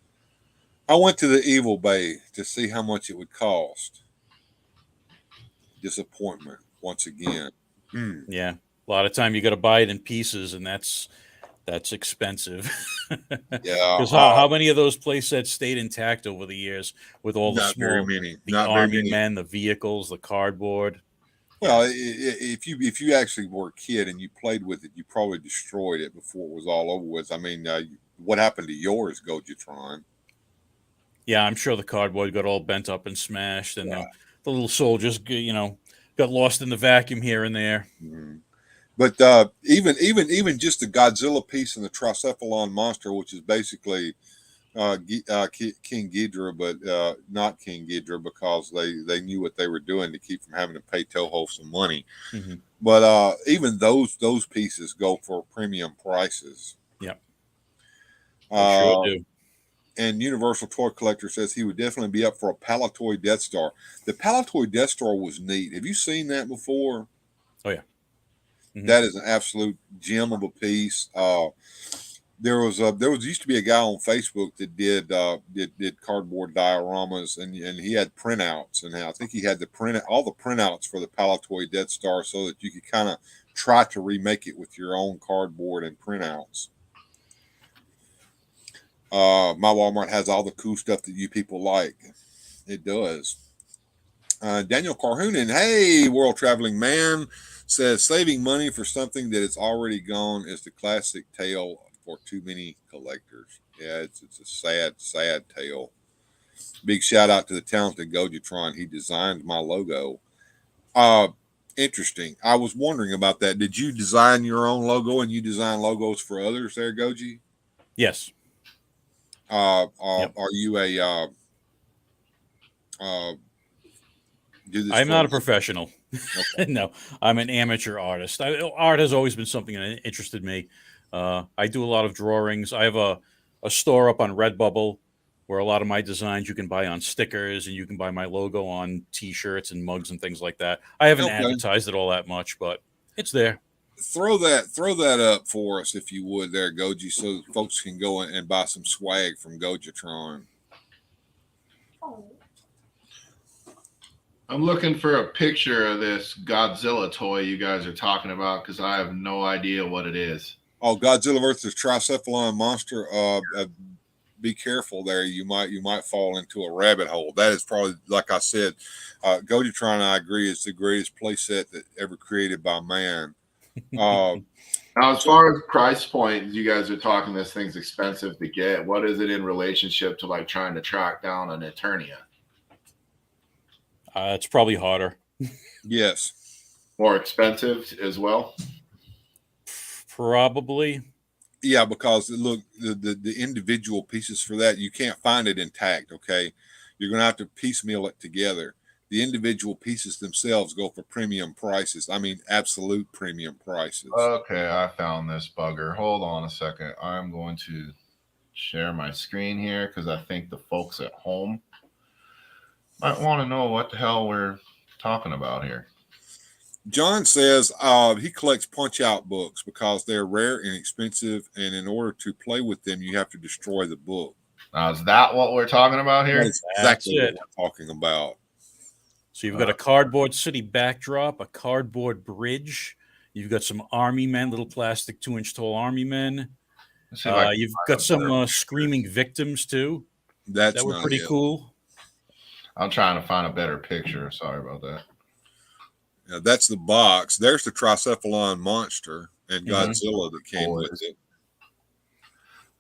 I went to the Evil Bay to see how much it would cost. Disappointment once again. Yeah, a lot of time you got to buy it in pieces, and that's expensive. Yeah, because how many of those play sets stayed intact over the years with all the not small, very many. the Not very army many. men, the vehicles, the cardboard? Well, if you actually were a kid and you played with it, you probably destroyed it before it was all over with. I mean, what happened to yours, Gojitron? Yeah, I'm sure the cardboard got all bent up and smashed, and the little soldiers, got lost in the vacuum here and there. Mm-hmm. But even just the Godzilla piece and the Tricephalon Monster, which is basically King Ghidorah, but not King Ghidorah because they knew what they were doing to keep from having to pay Toho some money. Mm-hmm. But even those pieces go for premium prices. Yep. Sure do. And Universal Toy Collector says he would definitely be up for a Palatoy Death Star. The Palatoy Death Star was neat. Have you seen that before? Oh yeah. Mm-hmm. That is an absolute gem of a piece. There was used to be a guy on Facebook that did cardboard dioramas, and he had printouts, and I think he had all the printouts for the Palatoy Death Star so that you could kind of try to remake it with your own cardboard and printouts. My Walmart has all the cool stuff that you people like. It does. Daniel Carhoonan, hey, world traveling man, says saving money for something that is already gone is the classic tale for too many collectors. Yeah, it's a sad tale. Big shout out to the talented Gojitron. He designed my logo. Interesting. I was wondering about that. Did you design your own logo and you design logos for others there, Goji? Yes. Are you a I'm not a professional. Okay. No, I'm an amateur artist. Art has always been something that interested me. I do a lot of drawings. I have a store up on Redbubble where a lot of my designs you can buy on stickers, and you can buy my logo on T-shirts and mugs and things like that. I haven't advertised it all that much, but it's there. Throw that up for us if you would there, Goji, so folks can go and buy some swag from Gojitron. I'm looking for a picture of this Godzilla toy you guys are talking about because I have no idea what it is. Oh, Godzilla versus Tricephalon monster. Be careful there. You might fall into a rabbit hole. That is probably, like I said, Gojitron, I agree, is the greatest playset that ever created by man. Now, as far as price point, you guys are talking this thing's expensive to get. What is it in relationship to like trying to track down an Eternia? It's probably harder. Yes. More expensive as well? Probably. Yeah, because look, the individual pieces for that, you can't find it intact, okay? You're going to have to piecemeal it together. The individual pieces themselves go for premium prices. I mean, absolute premium prices. Okay, I found this bugger. Hold on a second. I'm going to share my screen here because I think the folks at home might want to know what the hell we're talking about here. John says he collects punch-out books because they're rare and expensive, and in order to play with them, you have to destroy the book. Now, is that what we're talking about here? That's exactly what we're talking about. So you've got a cardboard city backdrop, a cardboard bridge. You've got some army men, little plastic 2-inch tall army men. You've got some screaming victims, too. That were pretty cool. I'm trying to find a better picture. Sorry about that. Yeah, that's the box. There's the Tricephalon monster and Godzilla that came with it.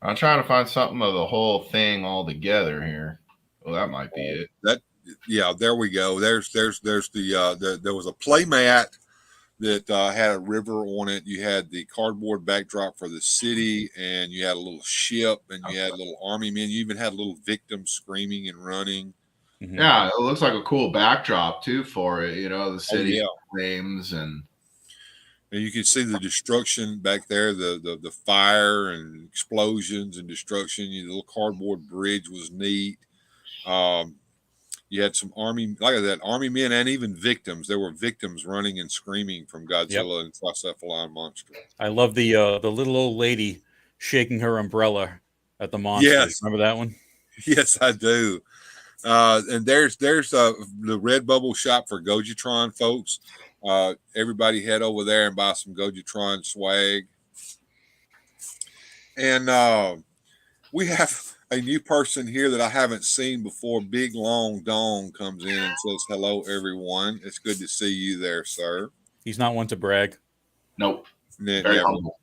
I'm trying to find something of the whole thing all together here. Well, that might be it. Yeah, there we go. There's there was a play mat that had a river on it. You had the cardboard backdrop for the city, and you had a little ship, and you had little army men. You even had little victims screaming and running. Mm-hmm. Yeah, it looks like a cool backdrop too for it. You know, the city flames and you can see the destruction back there, the fire and explosions and destruction. The little cardboard bridge was neat. You had some army, like that, army men and even victims. There were victims running and screaming from Godzilla and Tricephalon monster. I love the little old lady shaking her umbrella at the monster. Yes. Remember that one? Yes, I do. And there's the Redbubble shop for Gojitron, folks. Everybody head over there and buy some Gojitron swag. And we have a new person here that I haven't seen before. Big Long Dong comes in and says, hello, everyone. It's good to see you there, sir. He's not one to brag. Nope. Very humble.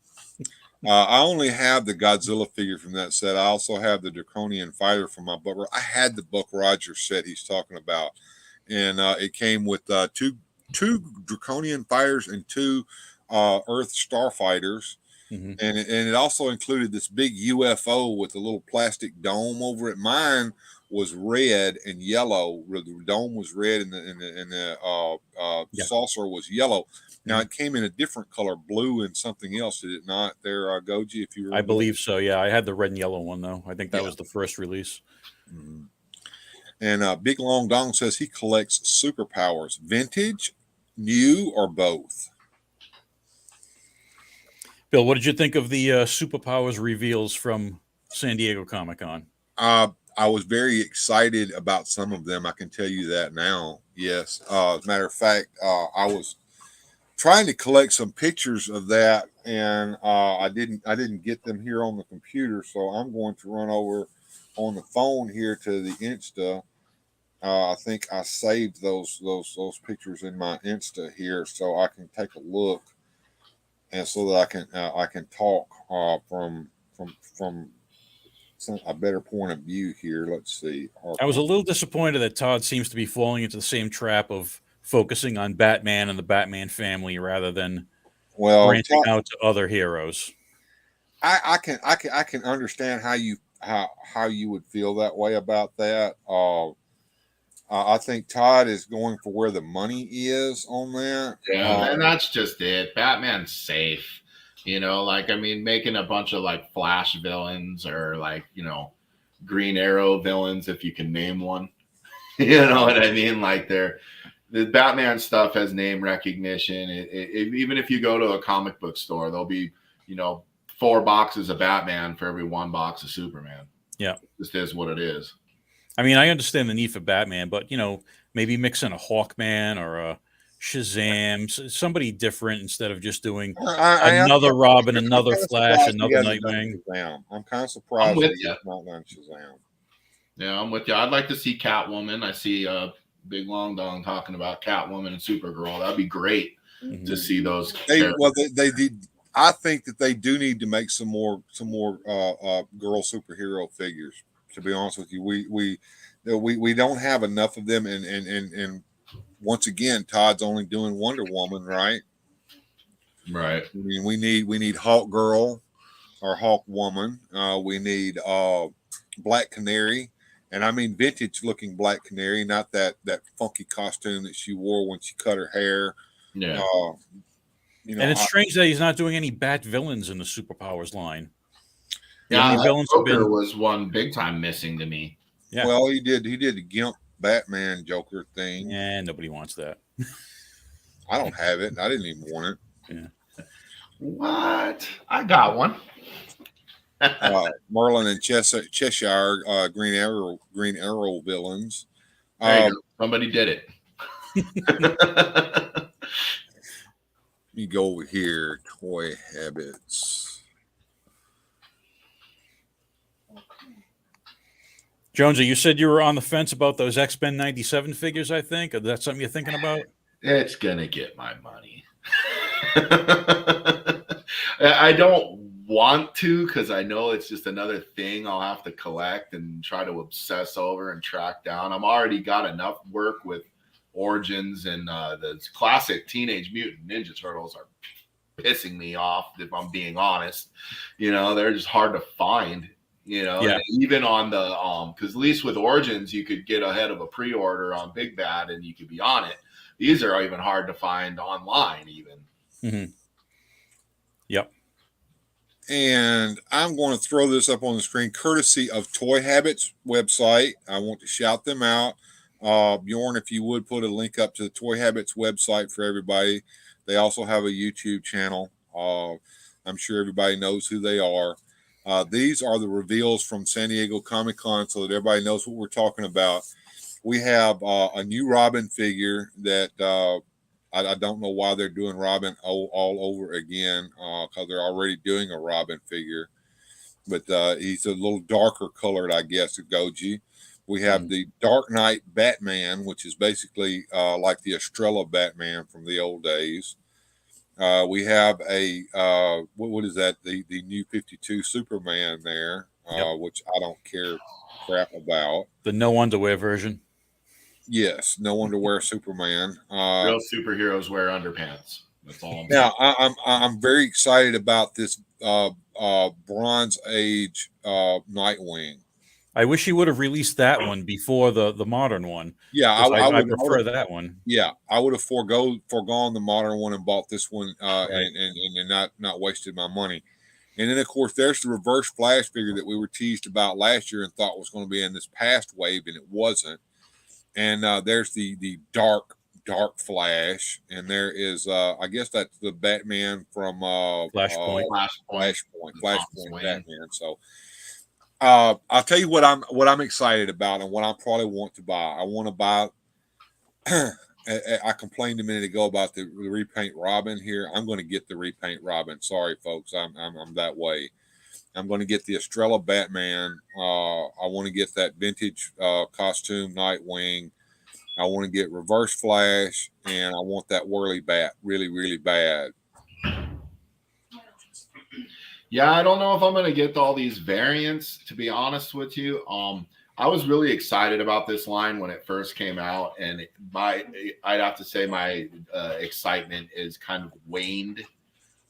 I only have the Godzilla figure from that set. I also have the Draconian Fighter from my Buck. I had the Buck Rogers set he's talking about. And it came with two Draconian Fighters and 2 Earth Starfighters. and it also included this big UFO with a little plastic dome over it. Mine was red and yellow. The dome was red, and the saucer was yellow. Now it came in a different color, blue and something else. Did it not? There, Goji, if you remember. I believe so. Yeah, I had the red and yellow one though. I think that was the first release. And Big Long Dong says he collects superpowers, vintage, new, or both. Bill, what did you think of the superpowers reveals from San Diego Comic-Con? I was very excited about some of them. I can tell you that now. Yes. As a matter of fact, I was trying to collect some pictures of that, and I didn't get them here on the computer, so I'm going to run over on the phone here to the Insta. I think I saved those pictures in my Insta here, so I can take a look, and so that I can talk from a better point of view here. Let's see. I was a little disappointed that Todd seems to be falling into the same trap of focusing on Batman and the Batman family rather than branching out to other heroes. I can understand how you would feel that way about that. I think Todd is going for where the money is on that. Yeah, and that's just it. Batman's safe. Making a bunch of like Flash villains or like, Green Arrow villains, if you can name one. You know what I mean? Like the Batman stuff has name recognition. Even if you go to a comic book store, there'll be, 4 boxes of Batman for every 1 box of Superman. Yeah. It just is what it is. I mean, I understand the need for Batman, but, maybe mix in a Hawkman or a Shazam, somebody different instead of just doing another Robin, another Flash, another Nightwing. I'm kind of surprised that he's not done Shazam. Yeah, I'm with you. I'd like to see Catwoman. I see Big Long Dong talking about Catwoman and Supergirl. That'd be great to see those. They did. I think that they do need to make some more girl superhero figures. To be honest with you, we don't have enough of them, and once again, Todd's only doing Wonder Woman, right? Right. I mean, we need Hawk Girl or Hawk Woman. We need Black Canary, and I mean vintage looking Black Canary, not that funky costume that she wore when she cut her hair. Yeah. And it's strange that he's not doing any Bat villains in the Superpowers line. Yeah, Joker was one big time missing to me. Yeah. Well, he did the Gimp Batman Joker thing. Yeah, nobody wants that. I don't have it. I didn't even want it. Yeah. What? I got one. Merlin and Cheshire Green Arrow villains. There you go. Somebody did it. You go over here, Toy Habits. Jonesy, you said you were on the fence about those X-Men 97 figures, I think. Is that something you're thinking about? It's going to get my money. I don't want to because I know it's just another thing I'll have to collect and try to obsess over and track down. I'm already got enough work with Origins, and the classic Teenage Mutant Ninja Turtles are pissing me off, if I'm being honest. They're just hard to find. Yeah. Even on the because at least with Origins you could get ahead of a pre-order on Big Bad and you could be on it. These are even hard to find online even. Mm-hmm. Yep. And I'm going to throw this up on the screen courtesy of Toy Habits website. I want to shout them out. Bjorn, if you would put a link up to the Toy Habits website for everybody. They also have a YouTube channel. I'm sure everybody knows who they are. These are the reveals from San Diego Comic-Con so that everybody knows what we're talking about. We have a new Robin figure that I don't know why they're doing Robin all over again because they're already doing a Robin figure. But he's a little darker colored, I guess, of Goji. We have the Dark Knight Batman, which is basically like the Estrella Batman from the old days. We have a what is that? The new 52 Superman there, which I don't care crap about. The no underwear version. Yes, no underwear Superman. Real superheroes wear underpants. That's all. Now I'm very excited about this Bronze Age Nightwing. I wish he would have released that one before the modern one. Yeah, I prefer that one. Yeah, I would have foregone the modern one and bought this one and not wasted my money. And then of course there's the Reverse Flash figure that we were teased about last year and thought was going to be in this past wave, and it wasn't. And there's the dark Flash, and there is I guess that's the Batman from Flashpoint Batman. So I'll tell you what I'm excited about and what I probably want to buy. I want to buy. I complained a minute ago about the repaint Robin here. I'm going to get the repaint Robin. Sorry, folks, I'm that way. I'm going to get the Estrella Batman. I want to get that vintage costume Nightwing. I want to get Reverse Flash, and I want that Whirly Bat really, really bad. Yeah, I don't know if I'm going to get all these variants, to be honest with you. I was really excited about this line when it first came out, and I'd have to say my excitement is kind of waned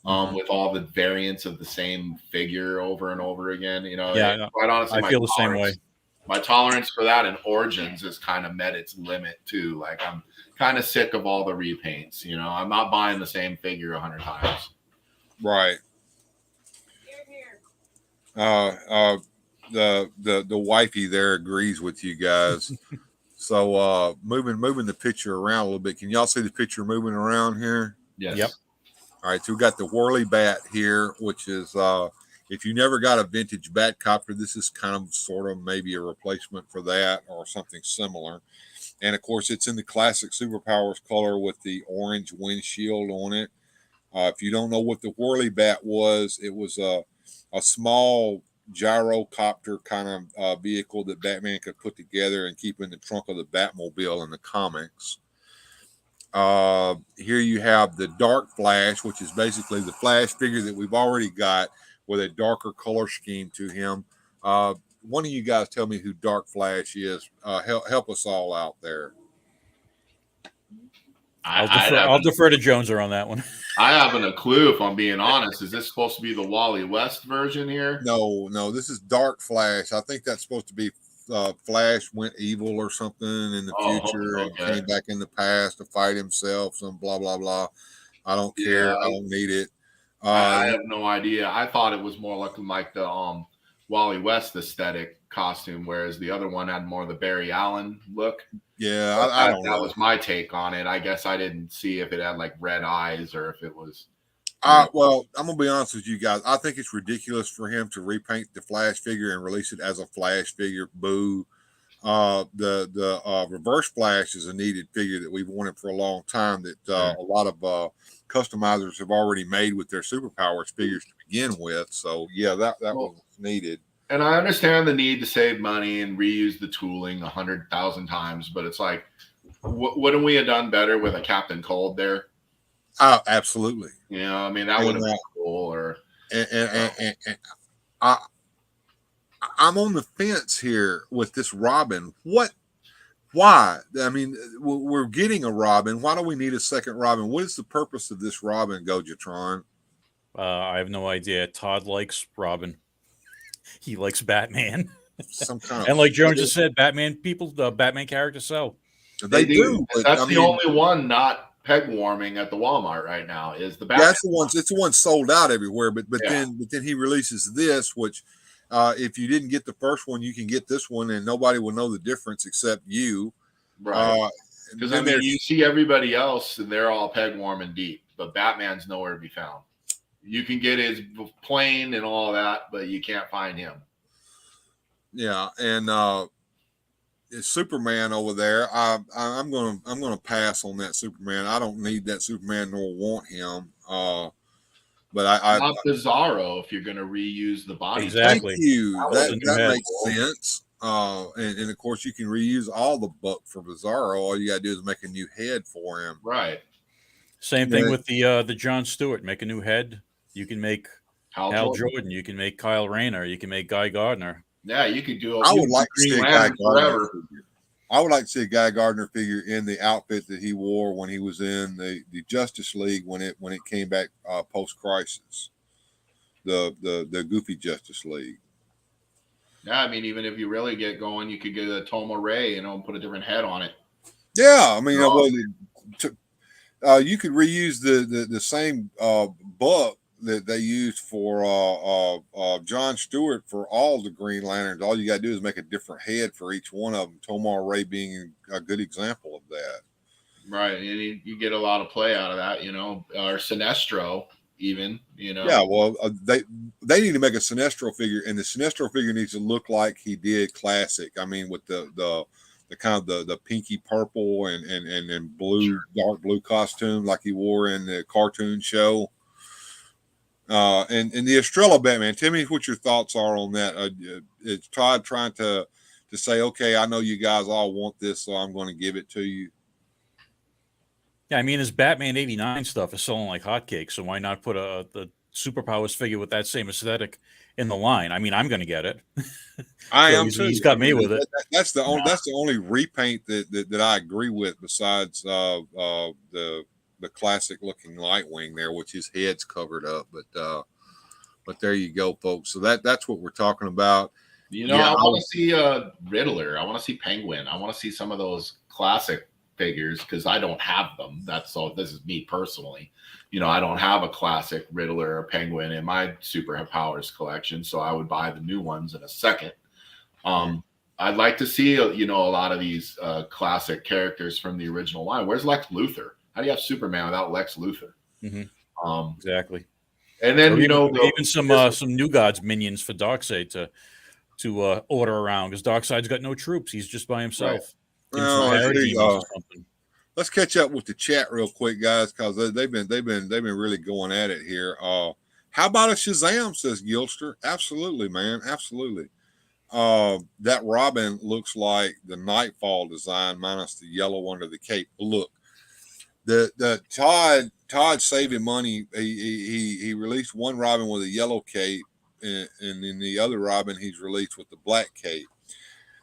with all the variants of the same figure over and over again. You know, yeah, quite honestly, I feel the same way. My tolerance for that in Origins has kind of met its limit too. Like, I'm kind of sick of all the repaints. You know, I'm not buying the same figure 100 times. Right. The wifey there agrees with you guys. So moving the picture around a little bit. Can y'all see the picture moving around here? Yes. Yep. All right, so we got the Whirly Bat here, which is if you never got a vintage Batcopter, this is kind of sort of maybe a replacement for that or something similar. And of course, it's in the classic Superpowers color with the orange windshield on it. If you don't know what the Whirly Bat was, it was a small gyrocopter kind of vehicle that Batman could put together and keep in the trunk of the Batmobile in the comics. Here you have the Dark Flash, which is basically the Flash figure that we've already got with a darker color scheme to him. One of you guys tell me who Dark Flash is. Help us all out there. I'll defer to Joneser on that one. I haven't a clue, if I'm being honest. Is this supposed to be the Wally West version here? No, this is Dark Flash. I think that's supposed to be Flash went evil or something in the future and came back in the past to fight himself. Some blah blah blah. I don't care. I don't need it. I have no idea. I thought it was more looking like the Wally West aesthetic costume, whereas the other one had more of the Barry Allen look. Yeah, I don't know. That was my take on it. I guess I didn't see if it had like red eyes or if it was. Well, I'm gonna be honest with you guys. I think it's ridiculous for him to repaint the Flash figure and release it as a Flash figure. Boo. The Reverse Flash is a needed figure that we've wanted for a long time. That a lot of customizers have already made with their Superpowers figures to begin with. So yeah, that was needed. And I understand the need to save money and reuse the tooling 100,000 times, but it's like, wouldn't we have done better with a Captain Cold there? Absolutely. You know, I mean, that would have been cool. Or I'm on the fence here with this Robin. Why? I mean, we're getting a Robin. Why do we need a second Robin? What is the purpose of this Robin, Gojitron? I have no idea. Todd likes Robin. He likes Batman. Some kind of and like Jones just said, Batman characters sell. They do. That's the only one not peg warming at the Walmart right now is the Batman. That's the ones. It's the one sold out everywhere. But then he releases this, which if you didn't get the first one, you can get this one, and nobody will know the difference except you. Right. Because I mean, you see everybody else, and they're all peg warming deep, but Batman's nowhere to be found. You can get his plane and all that, but you can't find him. Yeah, and Superman over there. I'm gonna pass on that Superman. I don't need that Superman nor want him. But I not Bizarro if you're gonna reuse the body. Exactly. Thank you. That makes sense. And of course you can reuse all the buck for Bizarro. All you gotta do is make a new head for him. Right. Same thing with the John Stewart. Make a new head. You can make Hal Jordan. You can make Kyle Rayner. You can make Guy Gardner. Yeah, you could do. I would like to see a Guy Gardner. I would like to see a Guy Gardner figure in the outfit that he wore when he was in the Justice League when it came back post Crisis, the Goofy Justice League. Yeah, I mean, even if you really get going, you could get a Toma Ray, and put a different head on it. Yeah, I mean, you could reuse the same book that they used for John Stewart for all the Green Lanterns. All you got to do is make a different head for each one of them. Tomar Ray being a good example of that. Right, and you get a lot of play out of that, or Sinestro even, Yeah, well, they need to make a Sinestro figure, and the Sinestro figure needs to look like he did Classic. I mean, with the kind of the pinky purple and blue, dark blue costume like he wore in the cartoon show. And the Estrella Batman. Tell me what your thoughts are on that. It's Todd trying to say, okay, I know you guys all want this, so I'm going to give it to you. Yeah, I mean, his Batman '89 stuff is selling like hotcakes, so why not put the Superpowers figure with that same aesthetic in the line? I mean, I'm going to get it. I am too. He's got me with it. That's the only repaint that I agree with, besides the classic looking Nightwing there, which his head's covered up. But there you go, folks. So that's what we're talking about. I want to see Riddler. I want to see Penguin. I want to see some of those classic figures because I don't have them. That's all. This is me personally. I don't have a classic Riddler or Penguin in my Superpowers collection, so I would buy the new ones in a second. I'd like to see a lot of these classic characters from the original line. Where's Lex Luthor? How do you have Superman without Lex Luthor? Mm-hmm. Exactly. And then even some New Gods minions for Darkseid to order around because Darkseid's got no troops. He's just by himself. Right. Let's catch up with the chat real quick, guys, because they've been really going at it here. How about a Shazam? Says Gilster. Absolutely, man. Absolutely. That Robin looks like the Nightfall design minus the yellow under the cape. Look, the Todd saving money. He released one Robin with a yellow cape, and then the other Robin he's released with the black cape.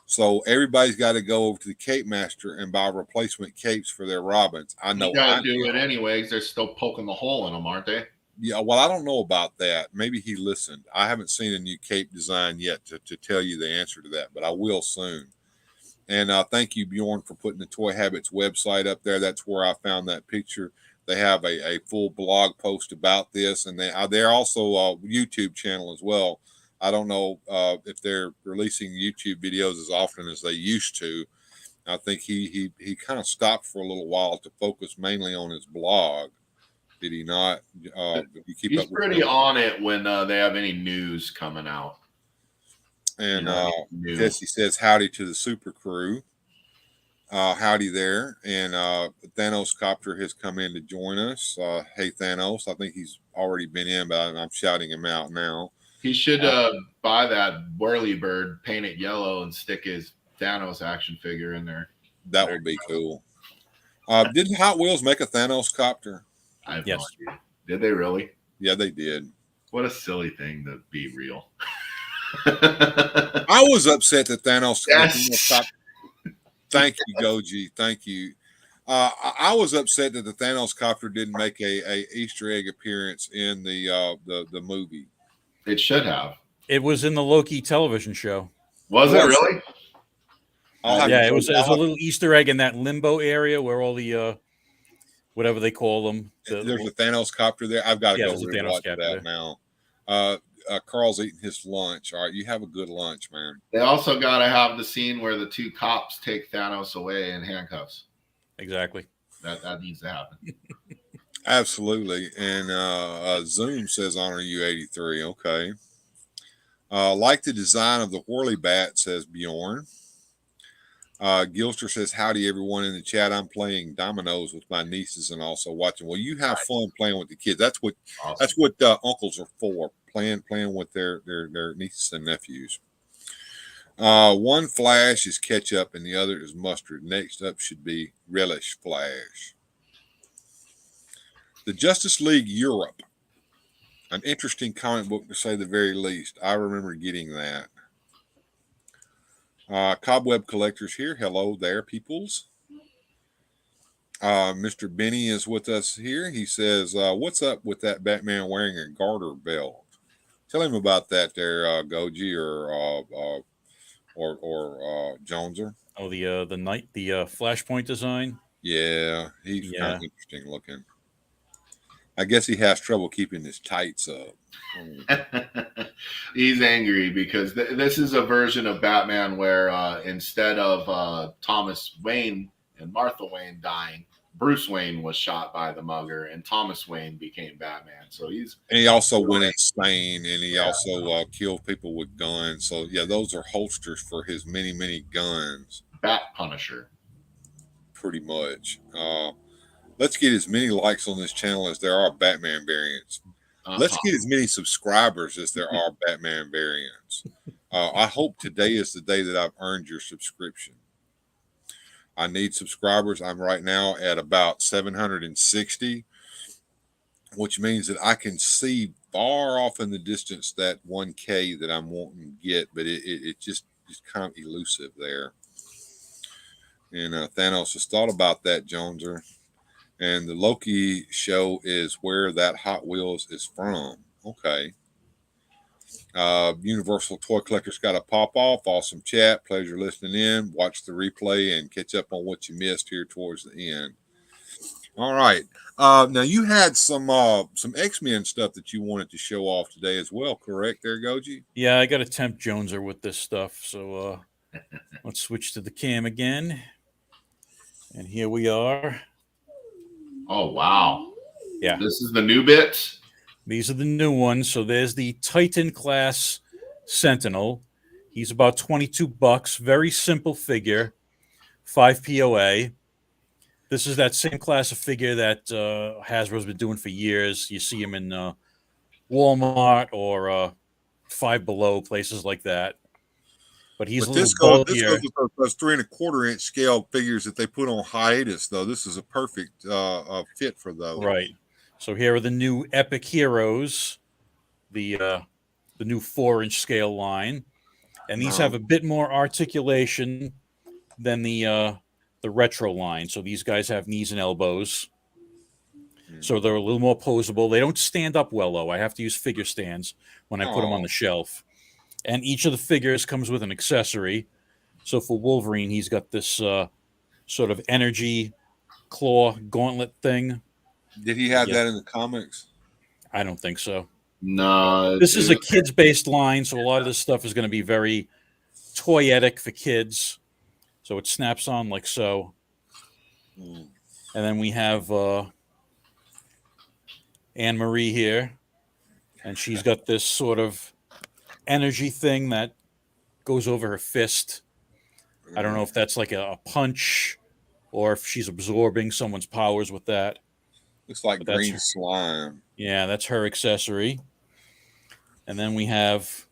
So everybody's got to go over to the Cape Master and buy replacement capes for their Robins. I know. You got to do it anyways. They're still poking the hole in them, aren't they? Yeah, well, I don't know about that. Maybe he listened. I haven't seen a new cape design yet to tell you the answer to that, but I will soon. And thank you, Bjorn, for putting the Toy Habits website up there. That's where I found that picture. They have a full blog post about this, and they're also a YouTube channel as well. I don't know if they're releasing YouTube videos as often as they used to. I think he kind of stopped for a little while to focus mainly on his blog. Did he not? He's pretty on it when they have any news coming out. And Jesse says howdy to the super crew. Howdy there. And Thanos Copter has come in to join us. Hey, Thanos. I think he's already been in, but I'm shouting him out now. He should buy that whirly bird, paint it yellow, and stick his Thanos action figure in there. That would be cool. Didn't Hot Wheels make a Thanos copter? I have no idea. Did they really? Yeah, they did. What a silly thing to be real. I was upset that Thanos. Yes. Thank you, Goji. Thank you. I was upset that the Thanos copter didn't make a Easter egg appearance in the movie. It should have. It was in the Loki television show. Was it really? Yeah, it was a little Easter egg in that limbo area where all the whatever they call them. There's a Thanos copter there. I've got to go watch that there now. Carl's eating his lunch. All right, you have a good lunch, man. They also got to have the scene where the two cops take Thanos away in handcuffs. Exactly. That needs to happen. Absolutely. And Zoom says honor you 83. Okay. Like the design of the Whirly Bat, says Bjorn. Gilster says, howdy everyone in the chat. I'm playing dominoes with my nieces and also watching. Well, you have fun playing with the kids. That's what uncles are for. Playing with their nieces and nephews. One Flash is ketchup and the other is mustard. Next up should be Relish Flash. The Justice League Europe. An interesting comic book to say the very least. I remember getting that. Cobweb Collectors here. Hello there, peoples. Mr. Benny is with us here. He says, what's up with that Batman wearing a garter belt? Tell him about that there, Goji or Joneser. Oh, the Flashpoint design. Yeah, he's kind of interesting looking. I guess he has trouble keeping his tights up. He's angry because this is a version of Batman where instead of Thomas Wayne and Martha Wayne dying, Bruce Wayne was shot by the mugger and Thomas Wayne became Batman. So he also went insane, and he also killed people with guns. So yeah, those are holsters for his many guns. Bat Punisher. Pretty much. Let's get as many likes on this channel as there are Batman variants. Let's get as many subscribers as there are Batman variants. I hope today is the day that I've earned your subscription. I need subscribers. I'm right now at about 760, which means that I can see far off in the distance that 1K that I'm wanting to get, but it just is kind of elusive there. And Thanos has thought about that, Joneser. And the Loki show is where that Hot Wheels is from. Okay. Universal Toy Collectors got to pop off. Awesome chat. Pleasure listening in. Watch the replay and catch up on what you missed here towards the end. All right. Now you had some X-Men stuff that you wanted to show off today as well, correct there, Goji? Yeah, I got to tempt Joneser with this stuff. So let's switch to the cam again. And here we are. Oh, wow. Yeah. This is the new bits? These are the new ones. So there's the Titan class Sentinel. He's about $22. Very simple figure. 5 POA. This is that same class of figure that Hasbro's been doing for years. You see him in Walmart or Five Below, places like that. But he's a little bulkier. This goes with those 3 1/4 inch scale figures that they put on hiatus, though. This is a perfect fit for those. Right. So here are the new Epic Heroes, the new 4-inch scale line, and these have a bit more articulation than the retro line. So these guys have knees and elbows, so they're a little more posable. They don't stand up well, though. I have to use figure stands when I put them on the shelf. And each of the figures comes with an accessory. So for Wolverine, he's got this sort of energy claw gauntlet thing. Did he have that in the comics? I don't think so. No. This is a kids-based line, so a lot of this stuff is going to be very toyetic for kids. So it snaps on like so. And then we have Anne-Marie here. And she's got this sort of energy thing that goes over her fist. I don't know if that's like a punch or if she's absorbing someone's powers with that. Looks like green slime. Yeah, that's her accessory. And then we have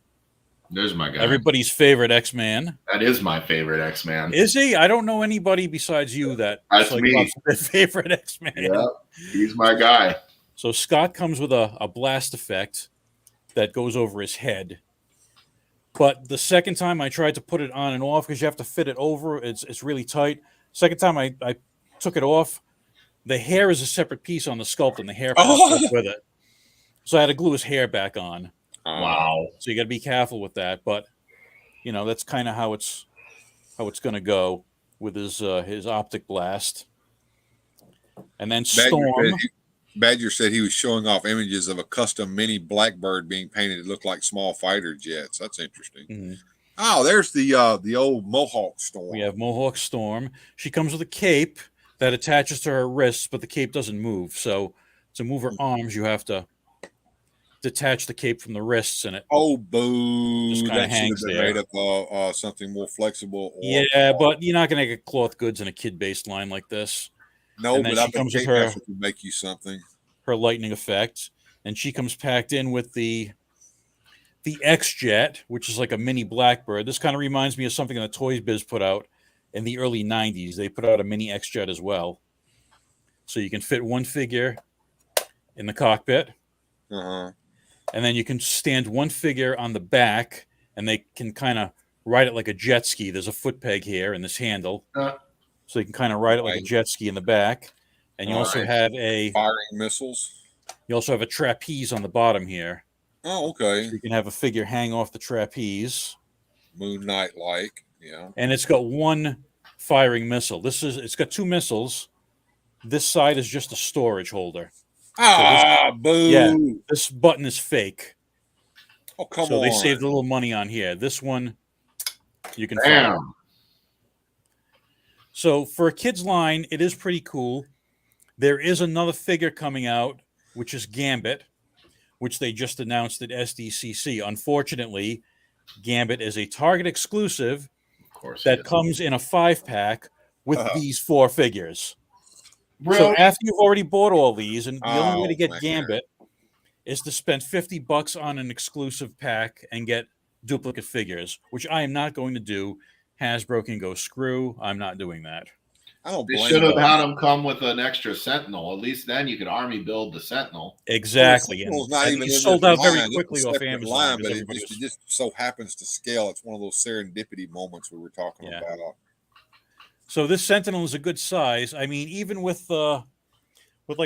there's my guy. Everybody's favorite X-Man. That is my favorite X-Man. Is he? I don't know anybody besides you that's like me. Their favorite X-Man. Yeah, he's my guy. So Scott comes with a blast effect that goes over his head. But the second time I tried to put it on and off, because you have to fit it over, it's really tight. Second time I took it off, the hair is a separate piece on the sculpt, and the hair pops up with it. So I had to glue his hair back on. Wow. So you got to be careful with that. But, you know, that's kind of how it's going to go with his optic blast. And then Storm. Badger said he was showing off images of a custom mini Blackbird being painted. It looked like small fighter jets. That's interesting. Mm-hmm. Oh, there's the old Mohawk Storm. We have Mohawk Storm. She comes with a cape that attaches to her wrists, but the cape doesn't move. So to move her arms, you have to detach the cape from the wrists, and it just kind of hangs there. Made up something more flexible. But you're not going to get cloth goods in a kid-based line like this. No, but I comes with her to make you something. Her lightning effect, and she comes packed in with the X-Jet, which is like a mini Blackbird. This kind of reminds me of something that Toys Biz put out in the early 90s. They put out a mini X-Jet as well. So you can fit one figure in the cockpit. Uh-huh. And then you can stand one figure on the back, and they can kind of ride it like a jet ski. There's a foot peg here and this handle, so you can kind of ride it like a jet ski in the back. And you also have a firing missiles. You also have a trapeze on the bottom here. Oh, okay. So you can have a figure hang off the trapeze. Moon Knight like, yeah. And it's got one firing missile. It's got two missiles. This side is just a storage holder. Boo. Yeah, this button is fake. Oh, come on. So they saved a little money on here. This one, you can fire. So for a kid's line, it is pretty cool. There is another figure coming out, which is Gambit, which they just announced at SDCC. Unfortunately, Gambit is a Target exclusive that comes in a 5-pack with these 4 figures. Really? So after you've already bought all these, and the only way to get Gambit is to spend $50 on an exclusive pack and get duplicate figures, which I am not going to do. Hasbro can go screw. I'm not doing that. I don't They blame should have them. had them come with an extra Sentinel. At least then you could army build the Sentinel. Exactly. Well, And not I even think in it's sold this out very line. quickly It's a off separate Amazon. line, because but everybody it was- just so happens to scale. It's one of those serendipity moments we were talking about. So this Sentinel is a good size. I mean, even with like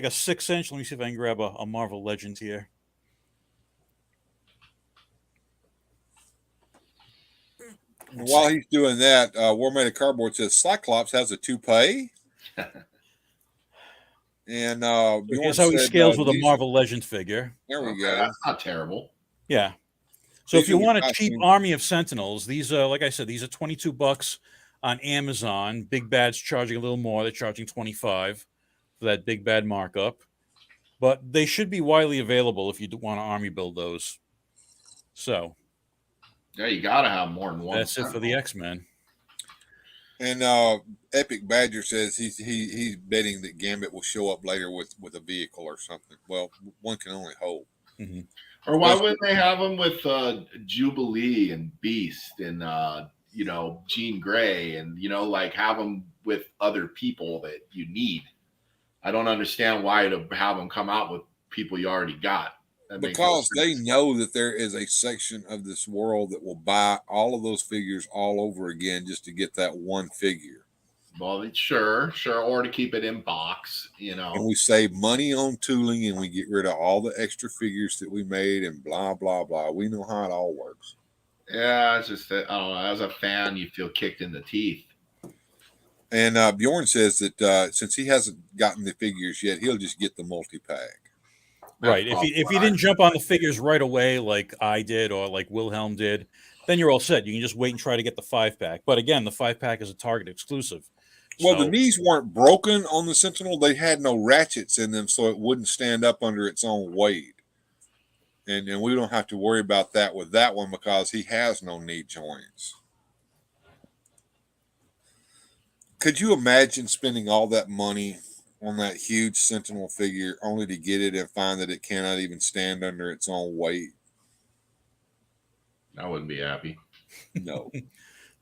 a 6-inch. Let me see if I can grab a Marvel Legend here. And while he's doing that, War Made of Cardboard says Cyclops has a toupee. And Here's how he scales with a Marvel Legend figure. There we go. That's not terrible. Yeah. So if These you are want a the cheap costumes. army of Sentinels, these are, like I said, these are $22 on Amazon. Big Bad's charging a little more. They're charging $25 for that Big Bad markup. But they should be widely available if you want to army build those. So Yeah, you got to have more than one. that's it for the X-Men. And Epic Badger says he's betting that Gambit will show up later with a vehicle or something. Well, one can only hope. Mm-hmm. Or why wouldn't they have them with Jubilee and Beast and Jean Grey and like have them with other people that you need? I don't understand why to have them come out with people you already got. Because they know that there is a section of this world that will buy all of those figures all over again just to get that one figure. Well, sure, or to keep it in box, And we save money on tooling and we get rid of all the extra figures that we made and blah, blah, blah. We know how it all works. Yeah, it's just that, I don't know. As a fan, you feel kicked in the teeth. And Bjorn says that since he hasn't gotten the figures yet, he'll just get the multi-pack. Right. If you didn't jump on the figures right away like I did or like Wilhelm did, then you're all set. You can just wait and try to get the 5-pack. But again, the 5-pack is a Target exclusive. Well, So- the knees weren't broken on the Sentinel. They had no ratchets in them, so it wouldn't stand up under its own weight. And we don't have to worry about that with that one because he has no knee joints. Could you imagine spending all that money on that huge Sentinel figure only to get it and find that it cannot even stand under its own weight? I wouldn't be happy. No.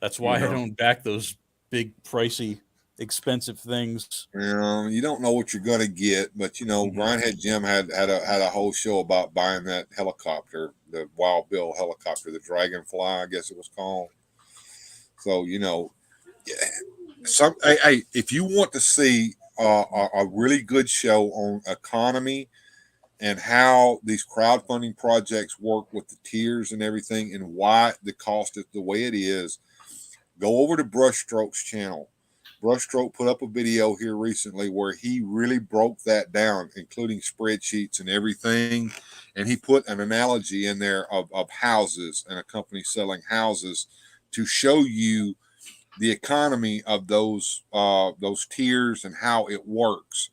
That's why I don't back those big, pricey, expensive things. You don't know what you're going to get, but Brian Head Jim had a whole show about buying that helicopter, the Wild Bill helicopter, the Dragonfly, I guess it was called. So if you want to see a really good show on economy and how these crowdfunding projects work with the tiers and everything and why the cost is the way it is, go over to Brushstroke's channel. Brushstroke put up a video here recently where he really broke that down, including spreadsheets and everything. And he put an analogy in there of houses and a company selling houses to show you the economy of those tiers and how it works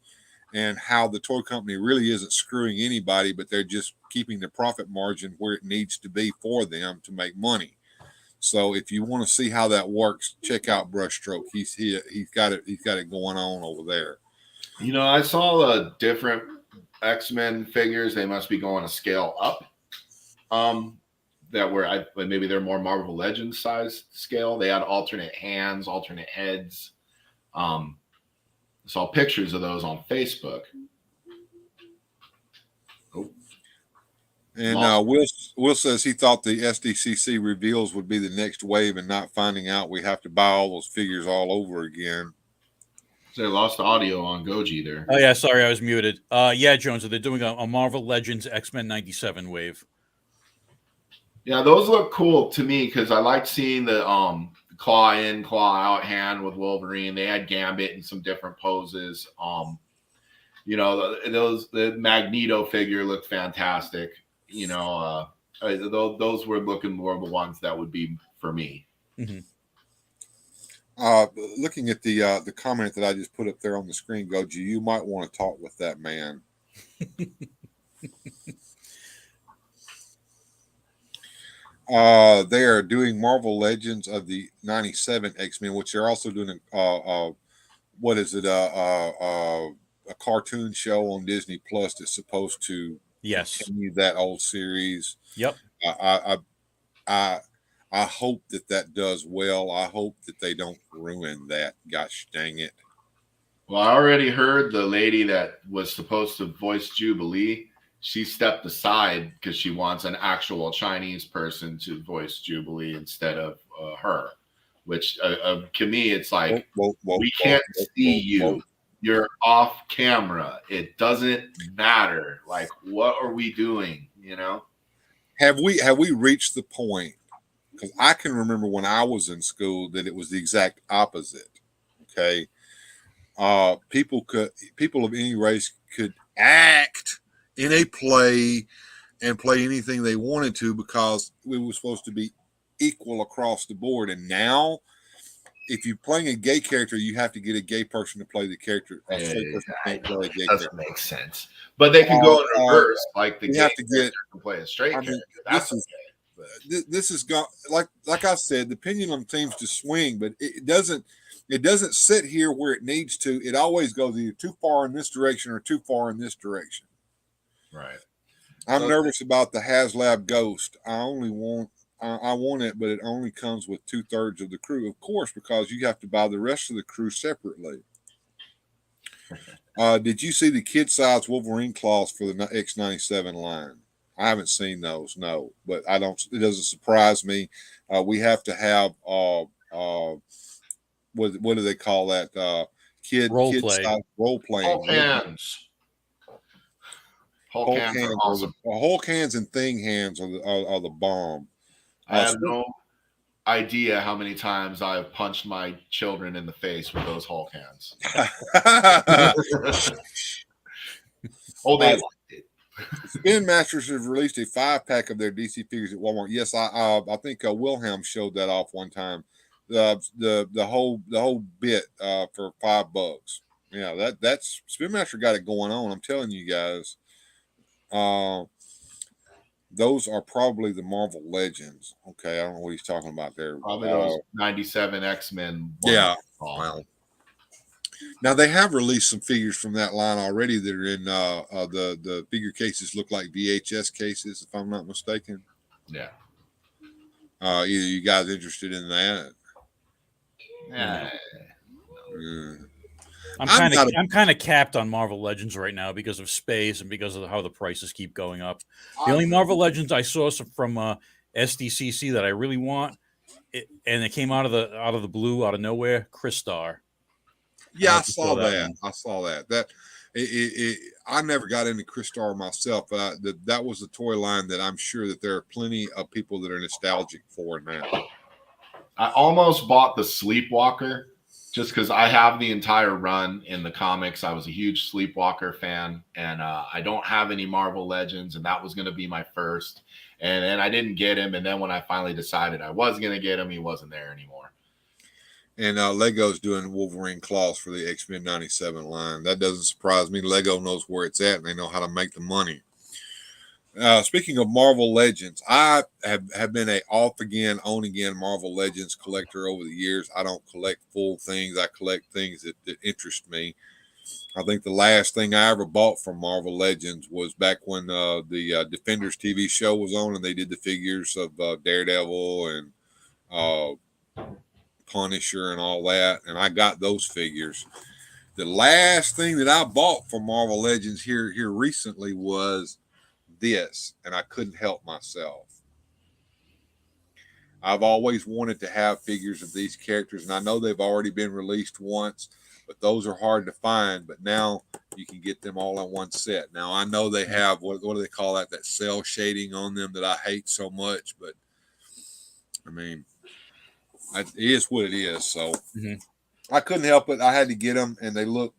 and how the toy company really isn't screwing anybody, but they're just keeping the profit margin where it needs to be for them to make money. So if you want to see how that works, check out Brushstroke. He's got it going on over there. I saw the different X-Men figures. They must be going a scale up. That were maybe they're more Marvel Legends size scale. They had alternate hands, alternate heads. Saw pictures of those on Facebook. Oh. And Will says he thought the SDCC reveals would be the next wave, and not finding out we have to buy all those figures all over again. So they lost the audio on Goji there. Oh yeah, sorry, I was muted. Yeah, Jones, they're doing a Marvel Legends X-Men 97 wave. Yeah, those look cool to me because I like seeing the claw in, claw out hand with Wolverine. They had Gambit in some different poses. The Magneto figure looked fantastic. Those were looking more the ones that would be for me. Mm-hmm. Looking at the comment that I just put up there on the screen, Goji, you might want to talk with that man. They are doing Marvel Legends of the 97 X-Men, which they're also doing what is it? A cartoon show on Disney Plus that's supposed to continue that old series. Yep. I hope that does well. I hope that they don't ruin that. Gosh dang it. Well, I already heard the lady that was supposed to voice Jubilee. She stepped aside because she wants an actual Chinese person to voice Jubilee instead of her, which to me, it's like, we can't see you. You're off camera. It doesn't matter. Like, what are we doing? Have we reached the point? Because I can remember when I was in school that it was the exact opposite. Okay. People of any race could act in a play and play anything they wanted to because we were supposed to be equal across the board. And now, if you're playing a gay character, you have to get a gay person to play the character. Doesn't make sense. But they can go in reverse, like the gay character can play a straight character. This is got like I said, the pendulum seems to swing, but it doesn't sit here where it needs to. It always goes either too far in this direction or too far in this direction. Right. I'm nervous about the HasLab Ghost. I want it, but it only comes with 2/3 of the crew, of course, because you have to buy the rest of the crew separately. Did you see the kid size Wolverine claws for the X97 line? I haven't seen those, no, but it doesn't surprise me. We have to have what do they call that? Kid size role playing. Hulk hands. Hulk hands are awesome. Hulk hands and thing hands are the bomb. I have no idea how many times I've punched my children in the face with those Hulk hands. They liked it. Spin Masters have released a 5-pack of their DC figures at Walmart. Yes, I think Wilhelm showed that off one time. The whole bit for $5. Yeah, that's Spin Master got it going on. I'm telling you guys. Those are probably the Marvel Legends. Okay, I don't know what he's talking about there. Probably those 97 X-Men. Yeah. Wow. Now they have released some figures from that line already that are in the figure cases look like VHS cases, if I'm not mistaken. Yeah. Either you guys interested in that? Yeah. I'm kind of capped on Marvel Legends right now because of space and because of how the prices keep going up. The only Marvel Legends I saw from SDCC that I really want, and it came out of the blue, out of nowhere, Crystar. Yeah, I saw that. I saw that. I never got into Crystar myself. That was a toy line that I'm sure that there are plenty of people that are nostalgic for now. I almost bought the Sleepwalker just because I have the entire run in the comics. I was a huge Sleepwalker fan, and I don't have any Marvel Legends, and that was going to be my first. And then I didn't get him, and then when I finally decided I was going to get him, he wasn't there anymore. And Lego's doing Wolverine claws for the X-Men 97 line. That doesn't surprise me. Lego knows where it's at, and they know how to make the money. Speaking of Marvel Legends, I have been a off again, on again Marvel Legends collector over the years. I don't collect full things. I collect things that interest me. I think the last thing I ever bought from Marvel Legends was back when the Defenders TV show was on, and they did the figures of Daredevil and Punisher and all that, and I got those figures. The last thing that I bought from Marvel Legends here recently was this, and I couldn't help myself. I've always wanted to have figures of these characters, and I know they've already been released once, but those are hard to find. But now you can get them all in one set. Now I know they have what do they call that cell shading on them that I hate so much, but I mean, it is what it is. So I couldn't help it. I had to get them, and they look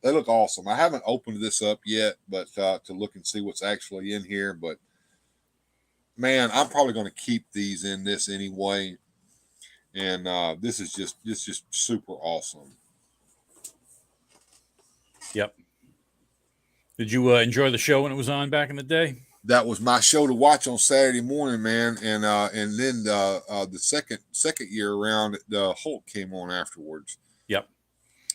awesome. I haven't opened this up yet, but to look and see what's actually in here. But man, I'm probably going to keep these in this anyway. And this is just super awesome. Yep. Did you enjoy the show when it was on back in the day? That was my show to watch on Saturday morning, man. And then the second year around, the Hulk came on afterwards. Yep.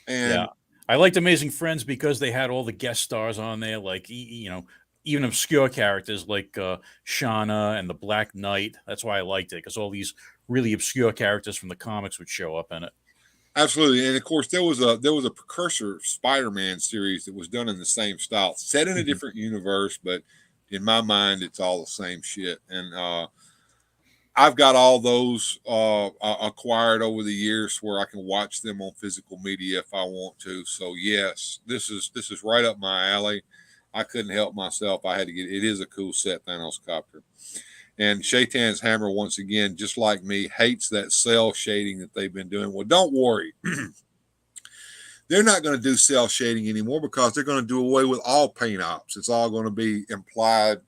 And yeah, I liked Amazing Friends because they had all the guest stars on there, like even obscure characters like Shauna and the Black Knight. That's why I liked it, because all these really obscure characters from the comics would show up in it. Absolutely, and of course there was a precursor Spider-Man series that was done in the same style, set in a different universe, but in my mind it's all the same shit. And I've got all those acquired over the years where I can watch them on physical media if I want to. So yes, this is right up my alley. I couldn't help myself. I had to get it. It is a cool set, Thanos Copter. And Shaitan's Hammer, once again, just like me, hates that cell shading that they've been doing. Well, don't worry. They're not going to do cell shading anymore because they're going to do away with all paint ops. It's all going to be implied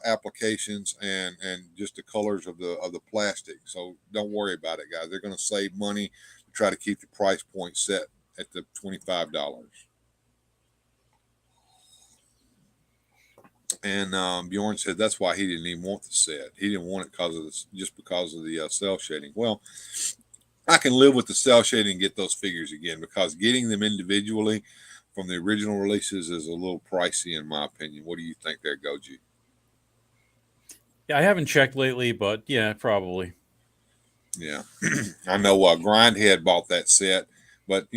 applications and just the colors of the plastic. So don't worry about it, guys. They're going to save money to try to keep the price point set at the $25. And Bjorn said that's why he didn't even want the set. He didn't want it just because of the cell shading. Well, I can live with the cell shading and get those figures again, because getting them individually from the original releases is a little pricey in my opinion. What do you think there, Goji? Yeah, I haven't checked lately, but yeah, probably. Yeah, I know. Grindhead bought that set, but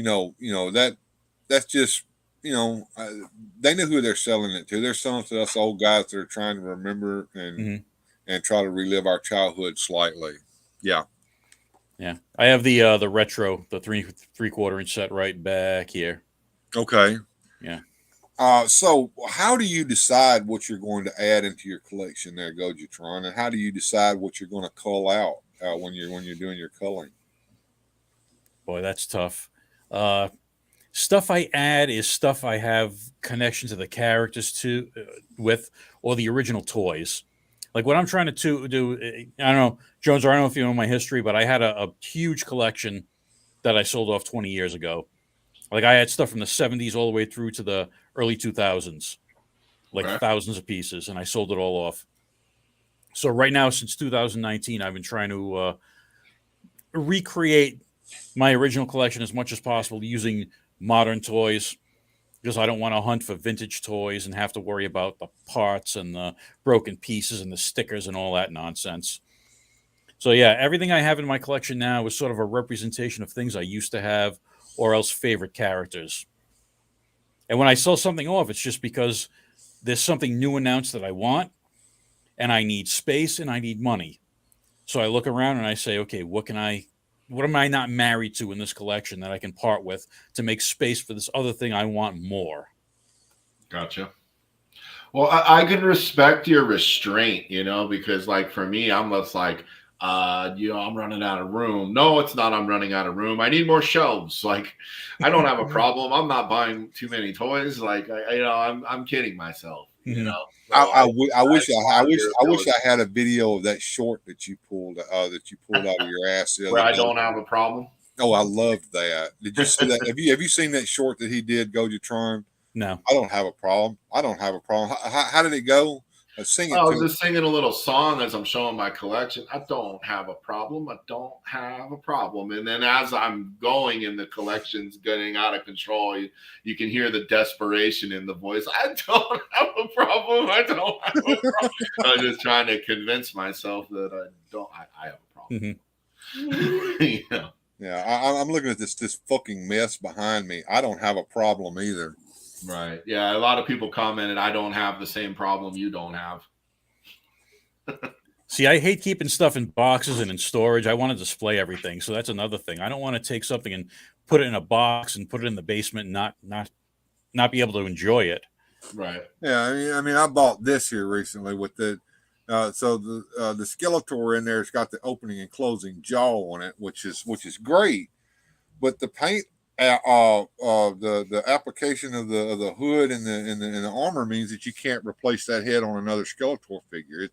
that's just. They know who they're selling it to. They're selling it to us old guys that are trying to remember and try to relive our childhood slightly. Yeah. Yeah. I have the retro, the 3/4 inch set right back here. Okay. Yeah. So how do you decide what you're going to add into your collection there, Gojitron? And how do you decide what you're going to cull out when you're doing your culling? Boy, that's tough. Stuff I add is stuff I have connection to the characters with, or the original toys. Like what I'm trying to do, I don't know, Jones, I don't know if you know my history, but I had a huge collection that I sold off 20 years ago. Like I had stuff from the 70s all the way through to the early 2000s, like thousands of pieces, and I sold it all off. So right now, since 2019, I've been trying to recreate my original collection as much as possible using modern toys, because I don't want to hunt for vintage toys and have to worry about the parts and the broken pieces and the stickers and all that nonsense. So yeah, everything I have in my collection now is sort of a representation of things I used to have or else favorite characters. And when I sell something off, it's just because there's something new announced that I want, and I need space and I need money. So I look around and I say, okay, what am I not married to in this collection that I can part with to make space for this other thing I want more? Gotcha. Well, I can respect your restraint, because like for me, I'm just like, I'm running out of room. No, it's not. I'm running out of room. I need more shelves. Like, I don't have a problem. I'm not buying too many toys. Like, I'm kidding myself. I wish I had a video of that short that you pulled out of your ass. Where I don't have a problem. Oh, I loved that. Did you see that? Have you seen that short that he did, Gojitron? No. I don't have a problem. How did it go? Sing it. I was just singing a little song as I'm showing my collection. I don't have a problem. I don't have a problem. And then as I'm going and the collection's getting out of control, you can hear the desperation in the voice. I don't have a problem. I don't have a problem. I'm just trying to convince myself that I have a problem. Yeah, I'm looking at this fucking mess behind me. I don't have a problem either. Right. Yeah. A lot of people commented, I don't have the same problem you don't have. See, I hate keeping stuff in boxes and in storage. I want to display everything. So that's another thing. I don't want to take something and put it in a box and put it in the basement and not be able to enjoy it. Right. Yeah, I mean, I bought this here recently with the so the Skeletor in there has got the opening and closing jaw on it, which is great. But the paint, the application of the hood and the armor means that you can't replace that head on another Skeletor figure.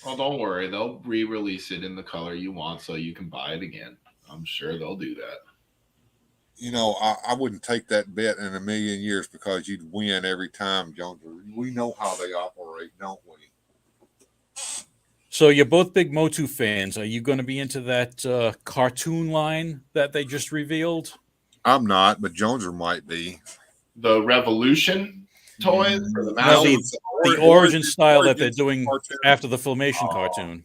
Well, don't worry. They'll re-release it in the color you want so you can buy it again. I'm sure they'll do that. You know, I wouldn't take that bet in a million years because you'd win every time, Jones. We know how they operate, don't we? So you're both big Motu fans. Are you going to be into that cartoon line that they just revealed? I'm not, but Joneser might be. The Revolution toys for the No, Masters? the origin style that they're doing after the Filmation cartoon.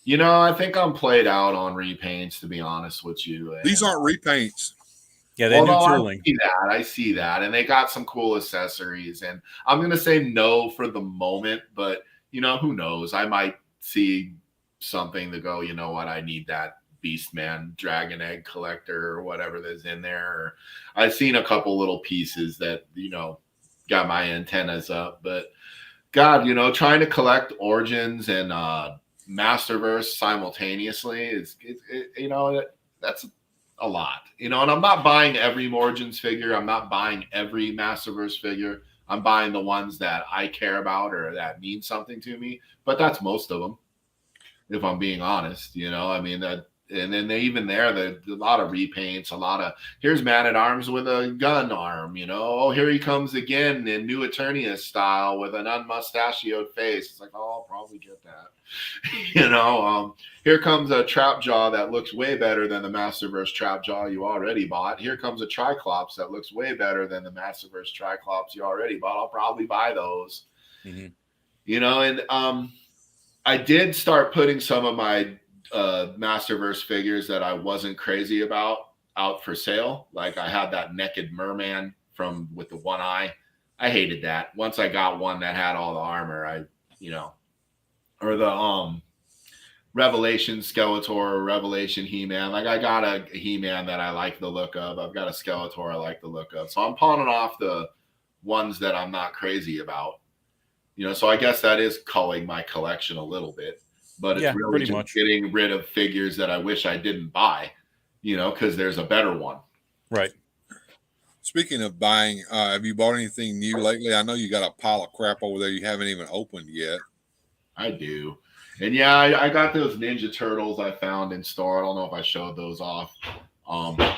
You know, I think I'm played out on repaints, to be honest with you. These aren't repaints. Yeah, they're new Although tooling. I see that. And they got some cool accessories. And I'm going to say no for the moment, but, you know, who knows? I might see something to go, you know what, I need that Beastman Dragon Egg collector or whatever that's in there. Or I've seen a couple little pieces that, you know, got my antennas up. But, God, you know, trying to collect Origins and Masterverse simultaneously is, you know, that's a lot, you know, and I'm not buying every Origins figure. I'm not buying every Masterverse figure. I'm buying the ones that I care about or that mean something to me, but that's most of them, if I'm being honest, you know, I mean, that, and then there's a lot of repaints, a lot of, here's Man-at-Arms with a gun arm, you know, oh, here he comes again in New Eternia style with an unmustachioed face. It's like, oh, I'll probably get that. You know, here comes a Trap Jaw that looks way better than the Masterverse Trap Jaw you already bought. Here comes a Triclops that looks way better than the Masterverse Triclops you already bought. I'll probably buy those. Mm-hmm. You know, and I did start putting some of my Masterverse figures that I wasn't crazy about out for sale. Like I had that Naked Merman with the one eye. I hated that. Once I got one that had all the armor, or the Revelation Skeletor or Revelation He-Man. Like I got a He-Man that I like the look of. I've got a Skeletor I like the look of. So I'm pawning off the ones that I'm not crazy about. You know, so I guess that is culling my collection a little bit. But it's really just getting rid of figures that I wish I didn't buy, you know, because there's a better one. Right. Speaking of buying, have you bought anything new lately? I know you got a pile of crap over there you haven't even opened yet. I do. And yeah, I got those Ninja Turtles I found in store. I don't know if I showed those off. I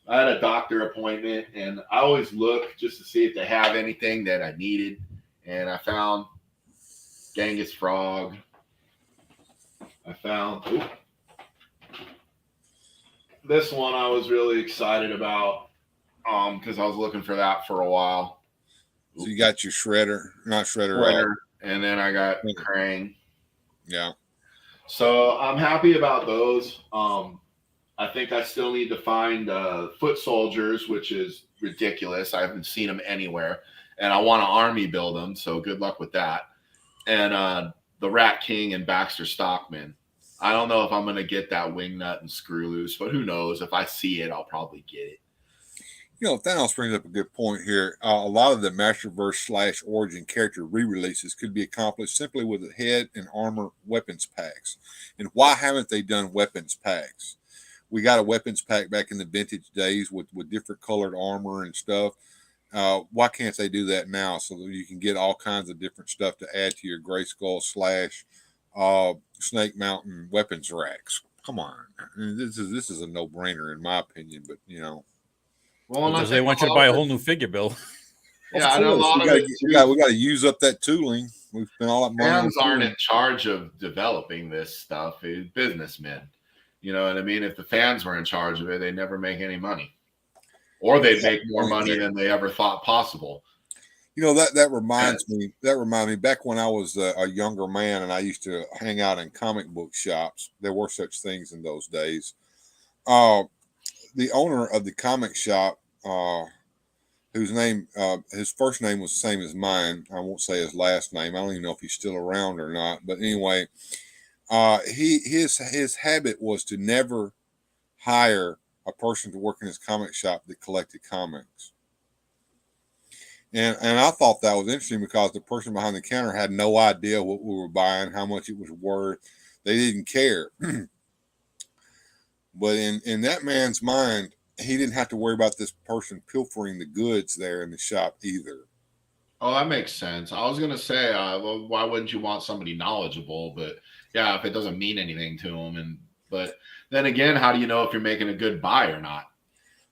had a doctor appointment, and I always look just to see if they have anything that I needed. And I found Genghis Frog. I found this one I was really excited about because I was looking for that for a while. So you got your Shredder. And then I got Krang. Yeah. So I'm happy about those. I think I still need to find Foot Soldiers, which is ridiculous. I haven't seen them anywhere. And I want to army build them, so good luck with that. And the Rat King and Baxter Stockman. I don't know if I'm going to get that Wingnut and Screw Loose, but who knows? If I see it, I'll probably get it. You know, Thanos brings up a good point here. A lot of the Masterverse / Origin character re-releases could be accomplished simply with a head and armor weapons packs. And why haven't they done weapons packs? We got a weapons pack back in the vintage days with different colored armor and stuff. Why can't they do that now so that you can get all kinds of different stuff to add to your Grayskull / Snake Mountain weapons racks? Come on. I mean, this is a no-brainer in my opinion, but you know. Well, because they want you to buy a whole new figure, Bill. Yeah, I know a lot of it. We got to use up that tooling. We've spent all that money. Fans aren't in charge of developing this stuff. It's businessmen. You know what I mean? If the fans were in charge of it, they'd never make any money. Or they'd make more money than they ever thought possible. You know, that reminds me. That reminded me back when I was a younger man and I used to hang out in comic book shops. There were such things in those days. The owner of the comic shop whose name, his first name was the same as mine. I won't say his last name. I don't even know if he's still around or not. But anyway, his habit was to never hire a person to work in his comic shop that collected comics. And I thought that was interesting because the person behind the counter had no idea what we were buying, how much it was worth. They didn't care. But in that man's mind, he didn't have to worry about this person pilfering the goods there in the shop either. Oh, that makes sense. I was gonna say, well, why wouldn't you want somebody knowledgeable? But yeah, if it doesn't mean anything to them, but then again, how do you know if you're making a good buy or not?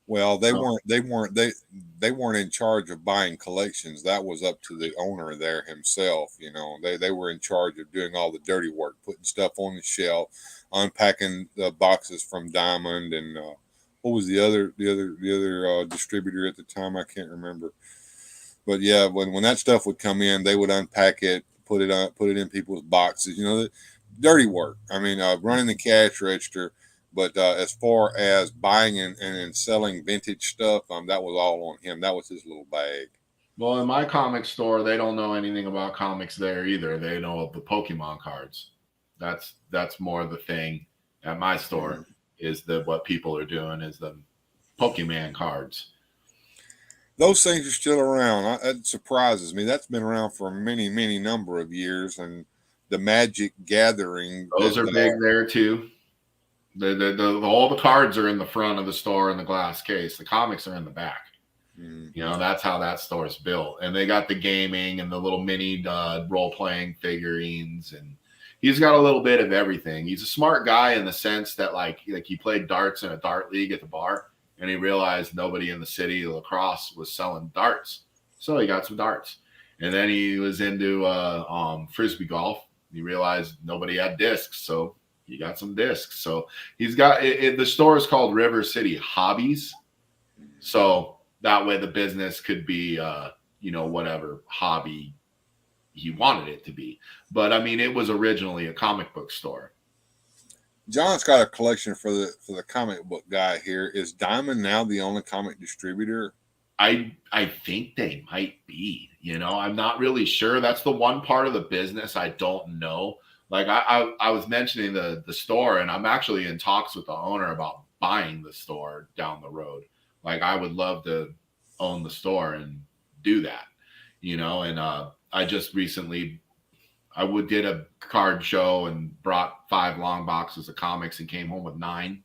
Well, they weren't in charge of buying collections. That was up to the owner there himself. You know, they were in charge of doing all the dirty work, putting stuff on the shelf, unpacking the boxes from Diamond, and what was the other distributor at the time? I can't remember. But yeah, when that stuff would come in, they would unpack it, put it in people's boxes. You know, the dirty work. I mean, running the cash register. But as far as buying and selling vintage stuff, that was all on him. That was his little bag. Well, in my comic store, they don't know anything about comics there either. They know of the Pokemon cards. That's more the thing at my store is that what people are doing is the Pokemon cards. Those things are still around. It surprises me. That's been around for many, many number of years. And the Magic Gathering. Those are big there too. All the cards are in the front of the store in the glass case. The comics are in the back. Mm-hmm. You know, that's how that store is built. And they got the gaming and the little mini role-playing figurines. And he's got a little bit of everything. He's a smart guy in the sense that like he played darts in a dart league at the bar. And he realized nobody in the city of La Crosse was selling darts. So he got some darts. And then he was into Frisbee golf. He realized nobody had discs. So he got some discs. So he's got the store is called River City Hobbies. So that way the business could be, whatever hobby he wanted it to be. But I mean, it was originally a comic book store. John's got a collection for the comic book guy here. Is Diamond now the only comic distributor? I think they might be. You know, I'm not really sure. That's the one part of the business I don't know. Like I was mentioning the store, and I'm actually in talks with the owner about buying the store down the road. Like I would love to own the store and do that, you know. And I just recently did a card show and brought 5 long boxes of comics and came home with 9.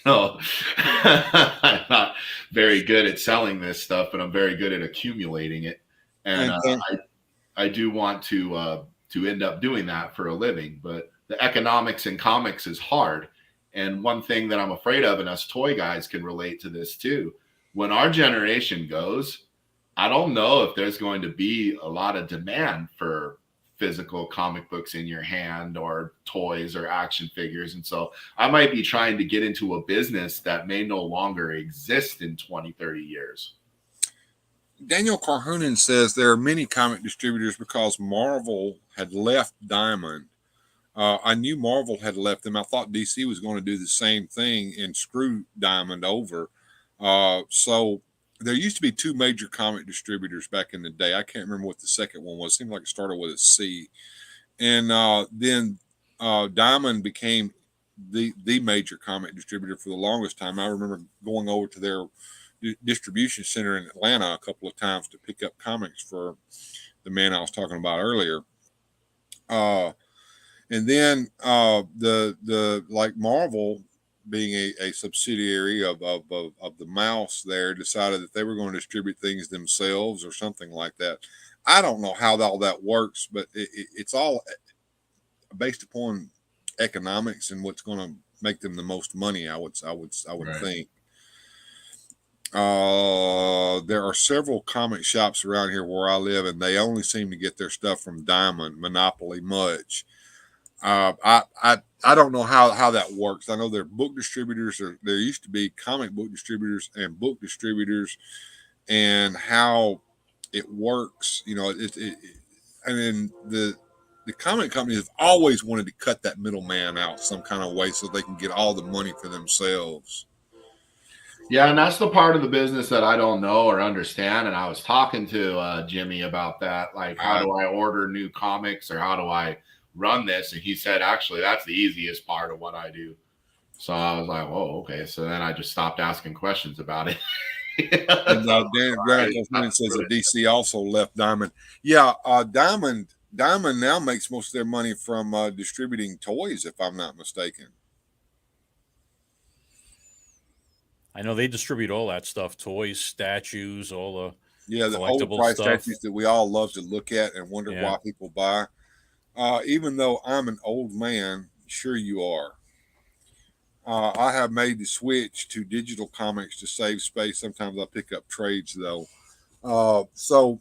So I'm not very good at selling this stuff, but I'm very good at accumulating it. And I do want to end up doing that for a living, but the economics in comics is hard. And one thing that I'm afraid of, and us toy guys can relate to this too, when our generation goes, I don't know if there's going to be a lot of demand for physical comic books in your hand or toys or action figures. And so I might be trying to get into a business that may no longer exist in 20, 30 years. Daniel Carhoonan says there are many comic distributors because Marvel had left Diamond. I knew Marvel had left them. I thought DC was going to do the same thing and screw Diamond over. So there used to be 2 major comic distributors back in the day. I can't remember what the second one was. It seemed like it started with a C. And then Diamond became the major comic distributor for the longest time. I remember going over to their distribution center in Atlanta a couple of times to pick up comics for the man I was talking about earlier. And then the like Marvel, being a subsidiary of the Mouse there, decided that they were going to distribute things themselves or something like that. I don't know how all that works, but it's all based upon economics and what's going to make them the most money. I would right. think. There are several comic shops around here where I live, and they only seem to get their stuff from Diamond, Monopoly, Much. I don't know how that works. I know there are book distributors, or there used to be comic book distributors and book distributors, and how it works. You know, and then the comic companies have always wanted to cut that middleman out some kind of way so they can get all the money for themselves. Yeah, and that's the part of the business that I don't know or understand. And I was talking to Jimmy about that. Like, how do I order new comics or how do I run this? And he said, actually, that's the easiest part of what I do. So I was like, whoa, okay. So then I just stopped asking questions about it. And Dan Grant says that DC also left Diamond. Yeah, Diamond now makes most of their money from distributing toys, if I'm not mistaken. I know they distribute all that stuff: toys, statues, all the the collectible stuff. Statues that we all love to look at and wonder why people buy. Even though I'm an old man, sure you are. I have made the switch to digital comics to save space. Sometimes I pick up trades though. So,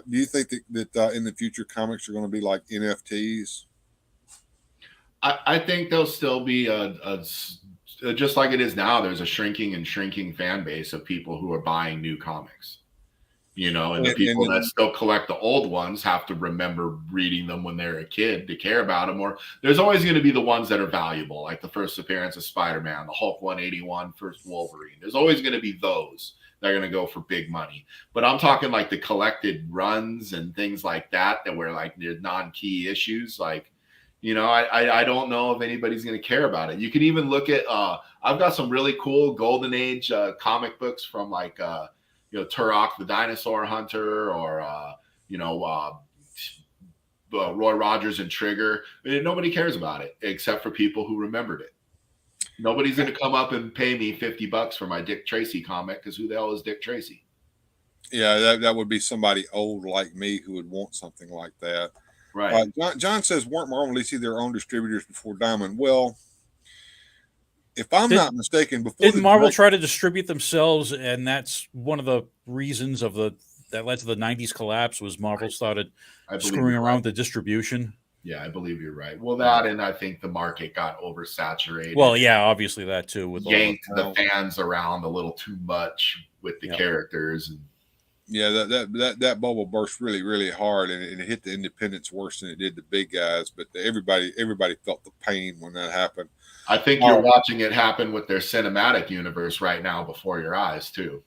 do you think that in the future comics are going to be like NFTs? I think there'll still be just like it is now. There's a shrinking fan base of people who are buying new comics. And the people that still collect the old ones have to remember reading them when they're a kid to care about them. Or there's always going to be the ones that are valuable, like the first appearance of Spider-Man, the Hulk 181, first Wolverine. There's always going to be those that are going to go for big money. But I'm talking like the collected runs and things like that were like the non-key issues. Like, I don't know if anybody's going to care about it. You can even look at, I've got some really cool Golden Age comic books from like, Turok the Dinosaur Hunter, or Roy Rogers and Trigger. Nobody cares about it except for people who remembered it. Nobody's going to come up and pay me $50 for my Dick Tracy comic, because who the hell is Dick Tracy? Yeah, that would be somebody old like me who would want something like that. Right. John says, weren't Marvel and DC their own distributors before Diamond? Well, if I'm not mistaken, didn't Marvel try to distribute themselves, and that's one of the reasons that led to the '90s collapse, was Marvel started screwing around with the distribution. Yeah, I believe you're right. Well, that, and I think the market got oversaturated. Well, yeah, obviously that too. With yanked the fans around a little too much with the characters. And yeah, that bubble burst really, really hard, and it hit the independents worse than it did the big guys. But everybody felt the pain when that happened. I think you're watching it happen with their cinematic universe right now before your eyes too.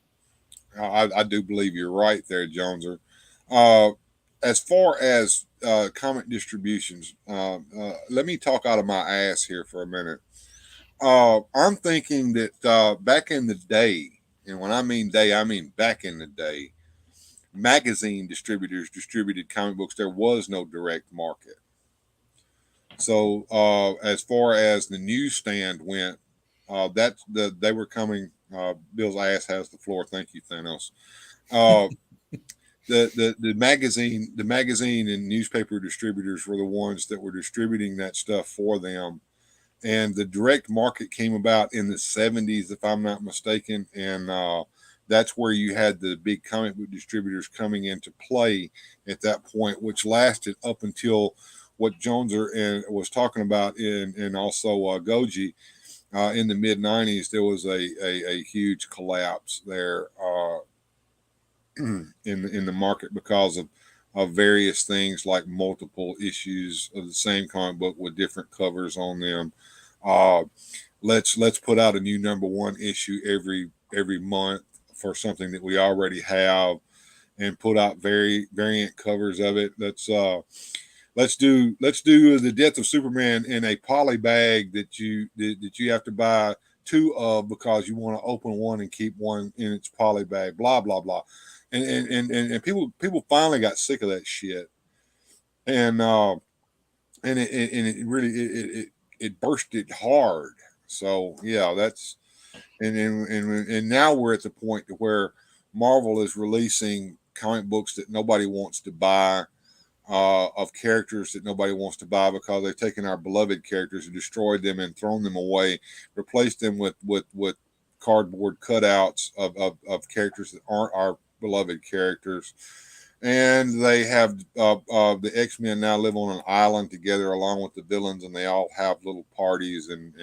I do believe you're right there, Joneser. As far as comic distributions, let me talk out of my ass here for a minute. I'm thinking that back in the day, and when I mean day, I mean back in the day, magazine distributors distributed comic books. There was no direct market. So as far as the newsstand went, they were coming. Bill's ass has the floor. Thank you, Thanos. The magazine and newspaper distributors were the ones that were distributing that stuff for them, and the direct market came about in the 70s, if I'm not mistaken, and that's where you had the big comic book distributors coming into play at that point, which lasted up until what Joneser was talking about, and also Goji in the mid 90s. There was a huge collapse there in the market because of various things, like multiple issues of the same comic book with different covers on them. Let's put out a new #1 issue every month for something that we already have, and put out variant covers of it. Let's do the Death of Superman in a poly bag that you have to buy 2 of because you want to open one and keep one in its poly bag. Blah blah blah, and people finally got sick of that shit, and it really bursted hard. So yeah, that's and now we're at the point to where Marvel is releasing comic books that nobody wants to buy. Of characters that nobody wants to buy because they've taken our beloved characters and destroyed them and thrown them away, replaced them with cardboard cutouts of characters that aren't our beloved characters. And they have the X-Men now live on an island together along with the villains, and they all have little parties and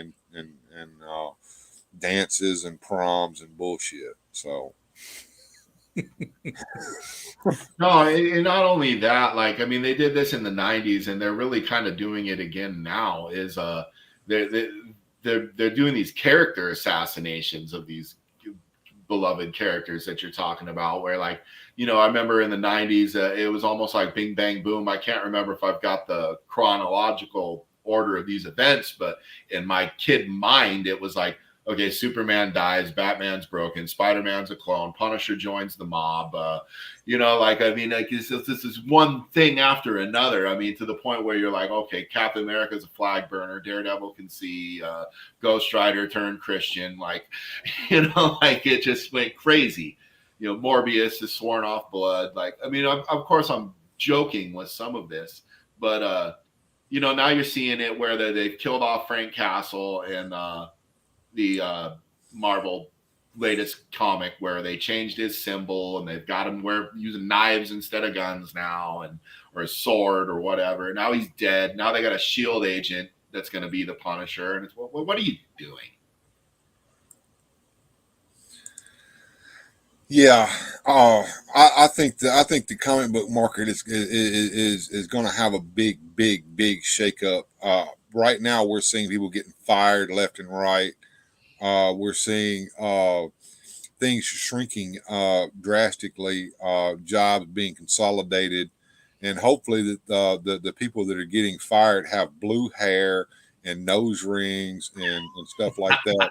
dances and proms and bullshit. So no, and not only that, like, I mean, they did this in the 90s, and they're really kind of doing it again now. Is they're doing these character assassinations of these beloved characters that you're talking about, where like, you know, I remember in the 90s, it was almost like Bing Bang Boom. I can't remember if I've got the chronological order of these events, but in my kid mind, it was like, okay, Superman dies, Batman's broken, Spider-Man's a clone, Punisher joins the mob. You know, like, I mean, like this is one thing after another. I mean, to the point where you're like, okay, Captain America's a flag burner, Daredevil can see, Ghost Rider turned Christian, like, you know, like it just went crazy. You know, Morbius is sworn off blood. Like, I mean, of course, I'm joking with some of this, but you know, now you're seeing it where they've killed off Frank Castle and the Marvel latest comic where they changed his symbol and they've got him using knives instead of guns now, and or a sword or whatever. Now he's dead. Now they got a SHIELD agent that's going to be the Punisher, and it's what are you doing? Yeah, I think the comic book market is going to have a big shakeup. Right now, we're seeing people getting fired left and right. We're seeing things shrinking drastically, jobs being consolidated, and hopefully that the people that are getting fired have blue hair and nose rings and stuff like that,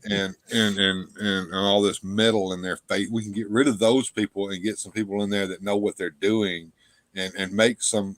and all this metal in their face. We can get rid of those people and get some people in there that know what they're doing, and make some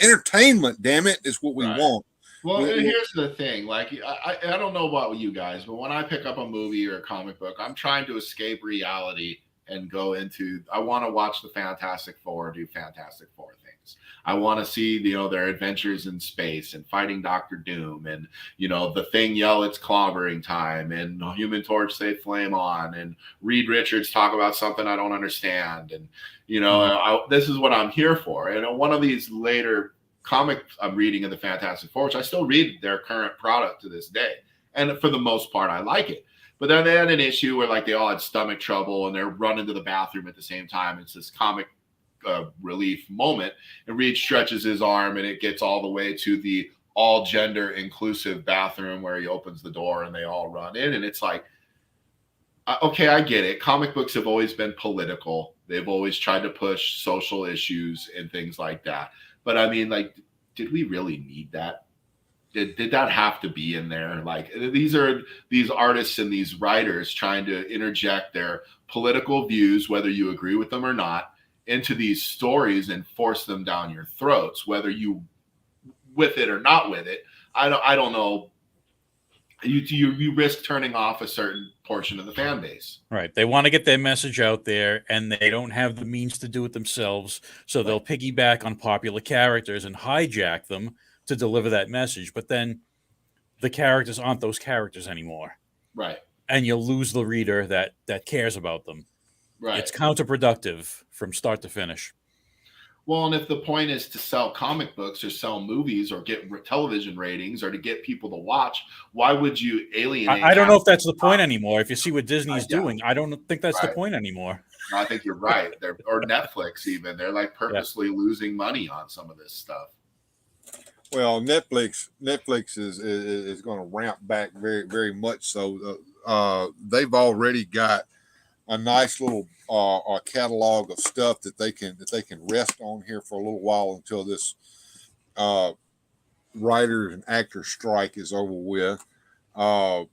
entertainment. Damn it, is what we want. Well, here's the thing. Like, I don't know about you guys, but when I pick up a movie or a comic book, I'm trying to escape reality and go into. I want to watch the Fantastic Four do Fantastic Four things. I want to see, you know, their adventures in space and fighting Doctor Doom, and, you know, the Thing yell it's clobbering time, and Human Torch say flame on, and Reed Richards talk about something I don't understand, and, you know, this is what I'm here for. And one of these later comic I'm reading in the Fantastic Four, which I still read their current product to this day, and for the most part I like it. But then they had an issue where like they all had stomach trouble and they're running to the bathroom at the same time. It's this comic relief moment, and Reed stretches his arm and it gets all the way to the all gender inclusive bathroom where he opens the door and they all run in, and it's like, okay, I get it. Comic books have always been political. They've always tried to push social issues and things like that. But I mean, like, did we really need that? Did that have to be in there? Like, these are these artists and these writers trying to interject their political views, whether you agree with them or not, into these stories and force them down your throats, whether you with it or not with it. I don't know. You risk turning off a certain portion of the fan base. Right. They want to get their message out there, and they don't have the means to do it themselves. So they'll piggyback on popular characters and hijack them to deliver that message. But then the characters aren't those characters anymore. Right. And you'll lose the reader that cares about them. Right. It's counterproductive from start to finish. Well, and if the point is to sell comic books or sell movies or get television ratings or to get people to watch, why would you alienate? I don't know if that's the point anymore. If you see what Disney's doing, I don't think that's the point anymore. I think you're right. Or Netflix even. They're like purposely losing money on some of this stuff. Well, Netflix is going to ramp back very, very much so. They've already got a nice little catalog of stuff that they can rest on here for a little while until this writer and actor strike is over with. I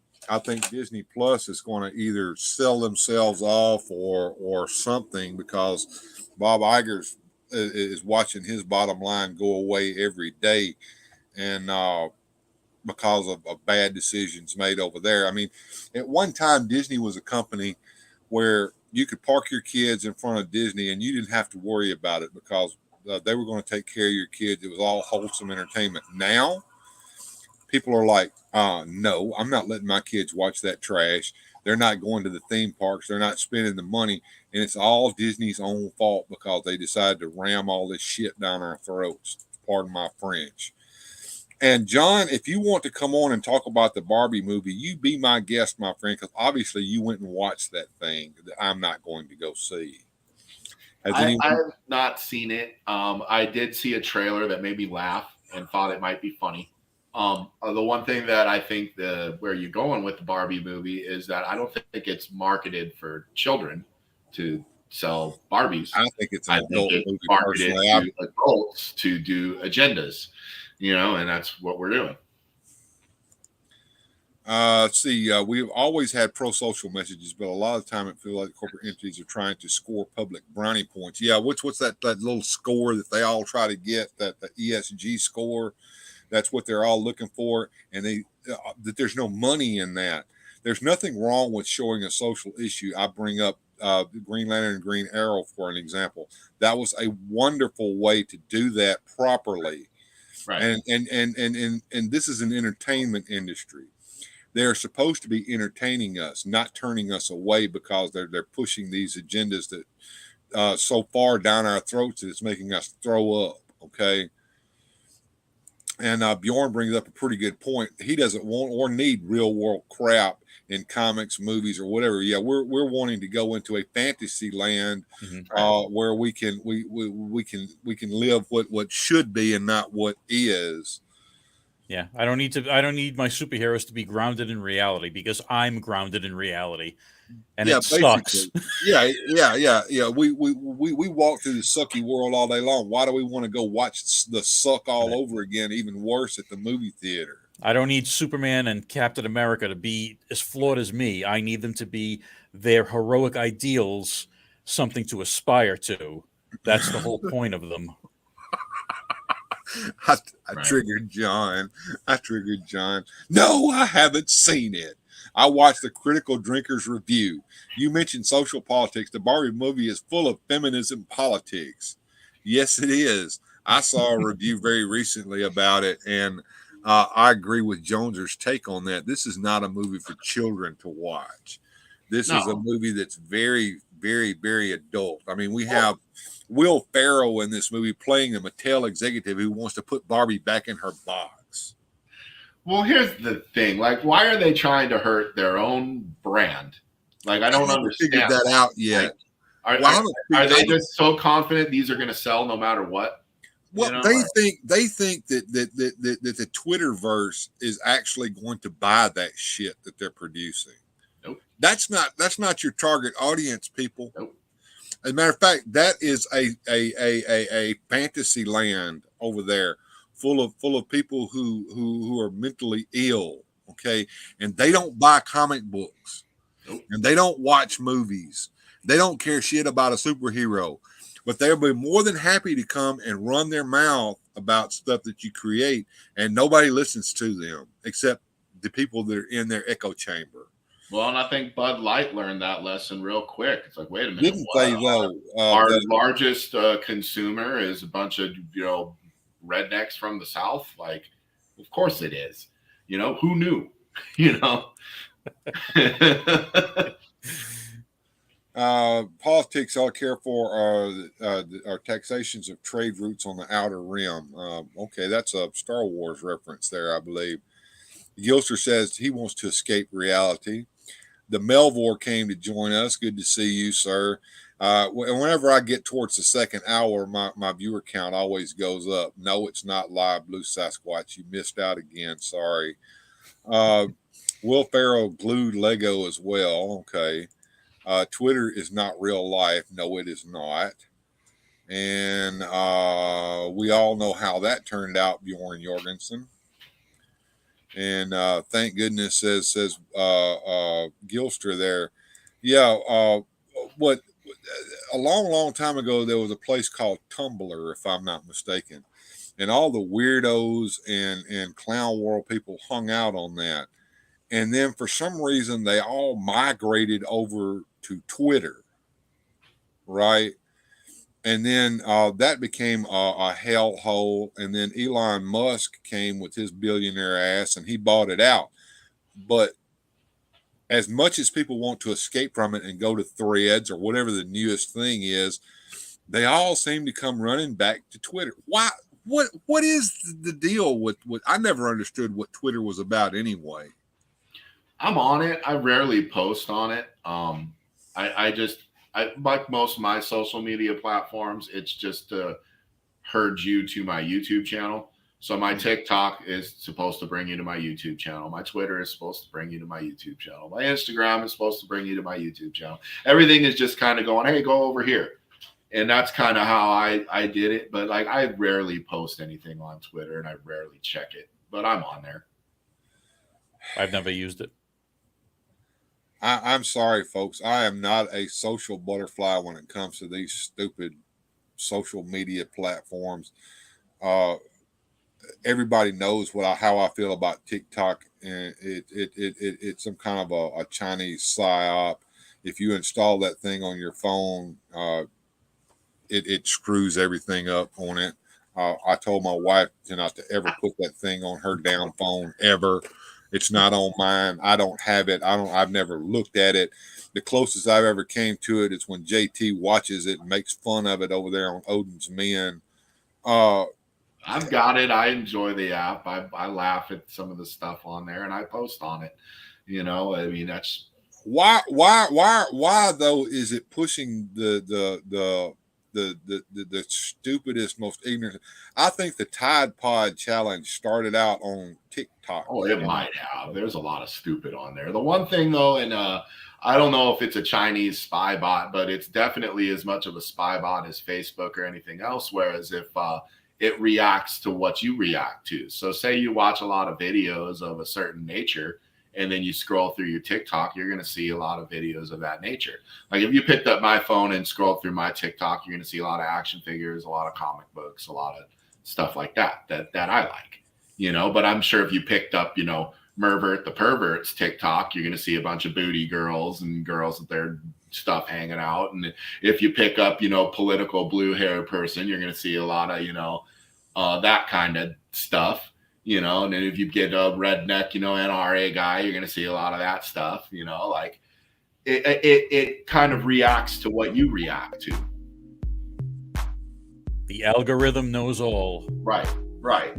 think Disney Plus is going to either sell themselves off or something, because Bob Iger is watching his bottom line go away every day, and because of bad decisions made over there. I mean, at one time Disney was a company where you could park your kids in front of Disney and you didn't have to worry about it, because they were going to take care of your kids. It was all wholesome entertainment. Now people are like, no, I'm not letting my kids watch that trash. They're not going to the theme parks. They're not spending the money. And it's all Disney's own fault because they decided to ram all this shit down our throats. Pardon my French. And John, if you want to come on and talk about the Barbie movie, you be my guest, my friend, because obviously you went and watched that thing that I'm not going to go see. I have not seen it. I did see a trailer that made me laugh and thought it might be funny. The one thing that I think where you're going with the Barbie movie is that I don't think it's marketed for children to sell Barbies. I think it's I an think adult it's movie. marketed Personally, to adults to do agendas, and that's what we're doing. We've always had pro-social messages, but a lot of the time it feels like corporate entities are trying to score public brownie points. Yeah, what's that little score that they all try to get, the ESG score? That's what they're all looking for, and that there's no money in that. There's nothing wrong with showing a social issue. I bring up Green Lantern and Green Arrow for an example. That was a wonderful way to do that properly. Right. And this is an entertainment industry. They're supposed to be entertaining us, not turning us away because they're pushing these agendas that so far down our throats that it's making us throw up. Okay. And Bjorn brings up a pretty good point. He doesn't want or need real world crap in comics, movies, or whatever. Yeah, we're wanting to go into a fantasy land where we can live what should be and not what is. Yeah, I don't need my superheroes to be grounded in reality because I'm grounded in reality, and it sucks. Yeah. We walk through the sucky world all day long. Why do we want to go watch the suck all over again, even worse at the movie theater? I don't need Superman and Captain America to be as flawed as me. I need them to be their heroic ideals, something to aspire to. That's the whole point of them. I triggered John. No, I haven't seen it. I watched the Critical Drinkers review. You mentioned social politics. The Barbie movie is full of feminism politics. Yes, it is. I saw a review very recently about it, and I agree with Joneser's take on that. This is not a movie for children to watch. This is a movie that's very, very, very adult. I mean, we have Will Ferrell in this movie playing a Mattel executive who wants to put Barbie back in her box. Well, here's the thing. Like, why are they trying to hurt their own brand? Like, I don't understand. Figured that out yet. Like, are they just so confident these are going to sell no matter what? Well, they think that the Twitterverse is actually going to buy that shit that they're producing. Nope. That's not your target audience, people. Nope. As a matter of fact, that is a fantasy land over there, full of people who are mentally ill. Okay, and they don't buy comic books, and they don't watch movies. They don't care shit about a superhero, but they'll be more than happy to come and run their mouth about stuff that you create, and nobody listens to them except the people that are in their echo chamber. Well, and I think Bud Light learned that lesson real quick. It's like, wait a minute. Didn't they though? Our largest consumer is a bunch of rednecks from the South. Like, of course it is. Who knew? Politics I'll care for are taxations of trade routes on the outer rim. Okay, that's a Star Wars reference there, I believe. Gilster says he wants to escape reality. The Melvor came to join us. Good to see you, sir. Whenever I get towards the second hour, my viewer count always goes up. No, it's not live, Blue Sasquatch. You missed out again. Sorry. Will Ferrell glued Lego as well. Okay. Twitter is not real life. No, it is not. And we all know how that turned out, Bjorn Jorgensen. And thank goodness, says Gilster there. Yeah, what a long time ago there was a place called Tumblr, if I'm not mistaken, and all the weirdos and clown world people hung out on that. And then for some reason they all migrated over to Twitter, right? And then that became a hellhole. And then Elon Musk came with his billionaire ass and he bought it out. But as much as people want to escape from it and go to Threads or whatever the newest thing is, they all seem to come running back to Twitter. Why? What is the deal with I never understood what Twitter was about anyway. I'm on it. I rarely post on it. I like most of my social media platforms, it's just to herd you to my YouTube channel. So my TikTok is supposed to bring you to my YouTube channel. My Twitter is supposed to bring you to my YouTube channel. My Instagram is supposed to bring you to my YouTube channel. Everything is just kind of going, hey, go over here. And that's kind of how I did it. But like, I rarely post anything on Twitter and I rarely check it, but I'm on there. I've never used it. I'm sorry, folks. I am not a social butterfly when it comes to these stupid social media platforms. Everybody knows how I feel about TikTok, and it's some kind of a Chinese psyop. If you install that thing on your phone, it screws everything up on it. I told my wife not to ever put that thing on her damn phone ever. It's not on mine. I don't have it. I've never looked at it. The closest I've ever came to it is when JT watches it and makes fun of it over there on Odin's Men. I've got it. I enjoy the app. I laugh at some of the stuff on there and I post on it. You know, I mean, that's why though is it pushing the stupidest, most ignorant? I think the Tide Pod challenge started out on TikTok. Oh, it might have. There's a lot of stupid on there. The one thing though, and I don't know if it's a Chinese spy bot, but it's definitely as much of a spy bot as Facebook or anything else. Whereas if it reacts to what you react to. So say you watch a lot of videos of a certain nature and then you scroll through your TikTok, you're going to see a lot of videos of that nature. Like if you picked up my phone and scrolled through my TikTok, you're going to see a lot of action figures, a lot of comic books, a lot of stuff like that I like, you know. But I'm sure if you picked up, you know, Mervert the Pervert's TikTok, you're going to see a bunch of booty girls and girls with their stuff hanging out. And if you pick up, you know, political blue hair person, you're going to see a lot of, you know, that kind of stuff. You know, and then if you get a redneck, you know, NRA guy, you're going to see a lot of that stuff, you know, like it kind of reacts to what you react to. The algorithm knows all. Right.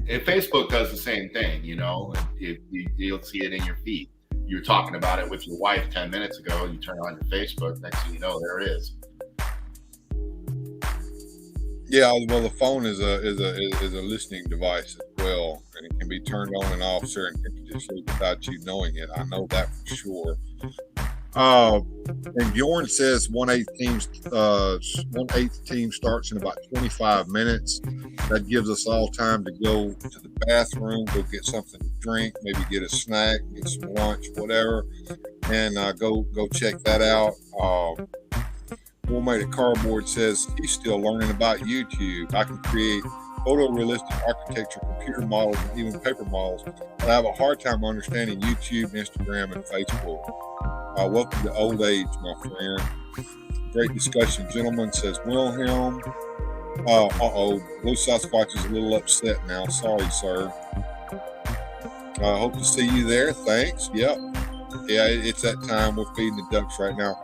And Facebook does the same thing, you know, you'll see it in your feed. You were talking about it with your wife 10 minutes ago. You turn on your Facebook, next thing you know, there it is. Yeah, well, the phone is a listening device as well, and it can be turned on and off surreptitiously without you knowing it. I know that for sure. And Bjorn says 1/8 team starts in about 25 minutes. That gives us all time to go to the bathroom, go get something to drink, maybe get a snack, get some lunch, whatever, and go check that out. Made a Cardboard says he's still learning about YouTube. I can create photorealistic architecture, computer models, and even paper models, but I have a hard time understanding YouTube, Instagram, and Facebook. Welcome to old age, my friend. Great discussion, gentlemen, says Wilhelm. Blue Sasquatch is a little upset now. Sorry, sir. Hope to see you there. Thanks. Yep. Yeah, it's that time. We're feeding the ducks right now.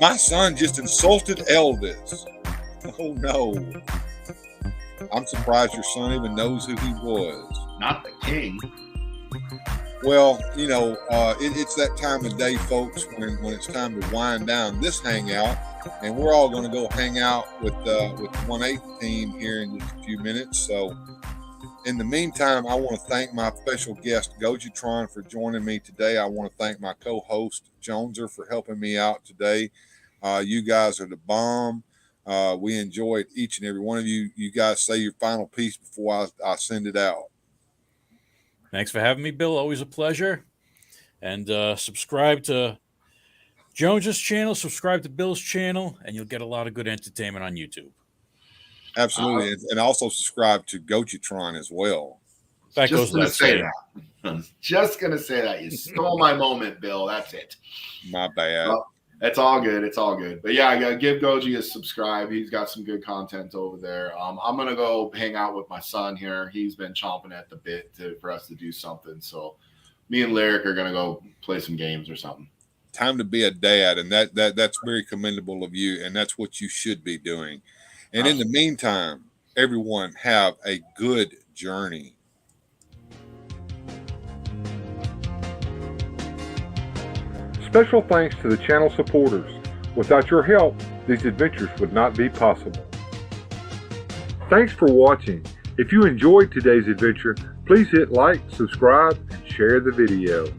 My son just insulted Elvis. Oh, no. I'm surprised your son even knows who he was. Not the king. Well, you know, it's that time of day, folks, when it's time to wind down this hangout. And we're all going to go hang out with the 1/8 team here in just a few minutes. So in the meantime, I want to thank my special guest, Gojitron, for joining me today. I want to thank my co-host, Joneser, for helping me out today. You guys are the bomb. We enjoyed each and every one of you. You guys say your final piece before I send it out. Thanks for having me, Bill. Always a pleasure. And subscribe to Jones's channel, subscribe to Bill's channel, and you'll get a lot of good entertainment on YouTube. Absolutely. And also subscribe to Gojitron as well. That goes without saying. I'm just going to say that. You stole my moment, Bill. That's it. My bad. Well, it's all good. It's all good. But yeah, I got to give Goji a subscribe. He's got some good content over there. I'm going to go hang out with my son here. He's been chomping at the bit for us to do something. So me and Lyric are going to go play some games or something. Time to be a dad, and that's very commendable of you, and that's what you should be doing. And in the meantime, everyone have a good journey. Special thanks to the channel supporters. Without your help, these adventures would not be possible. Thanks for watching. If you enjoyed today's adventure, please hit like, subscribe, and share the video.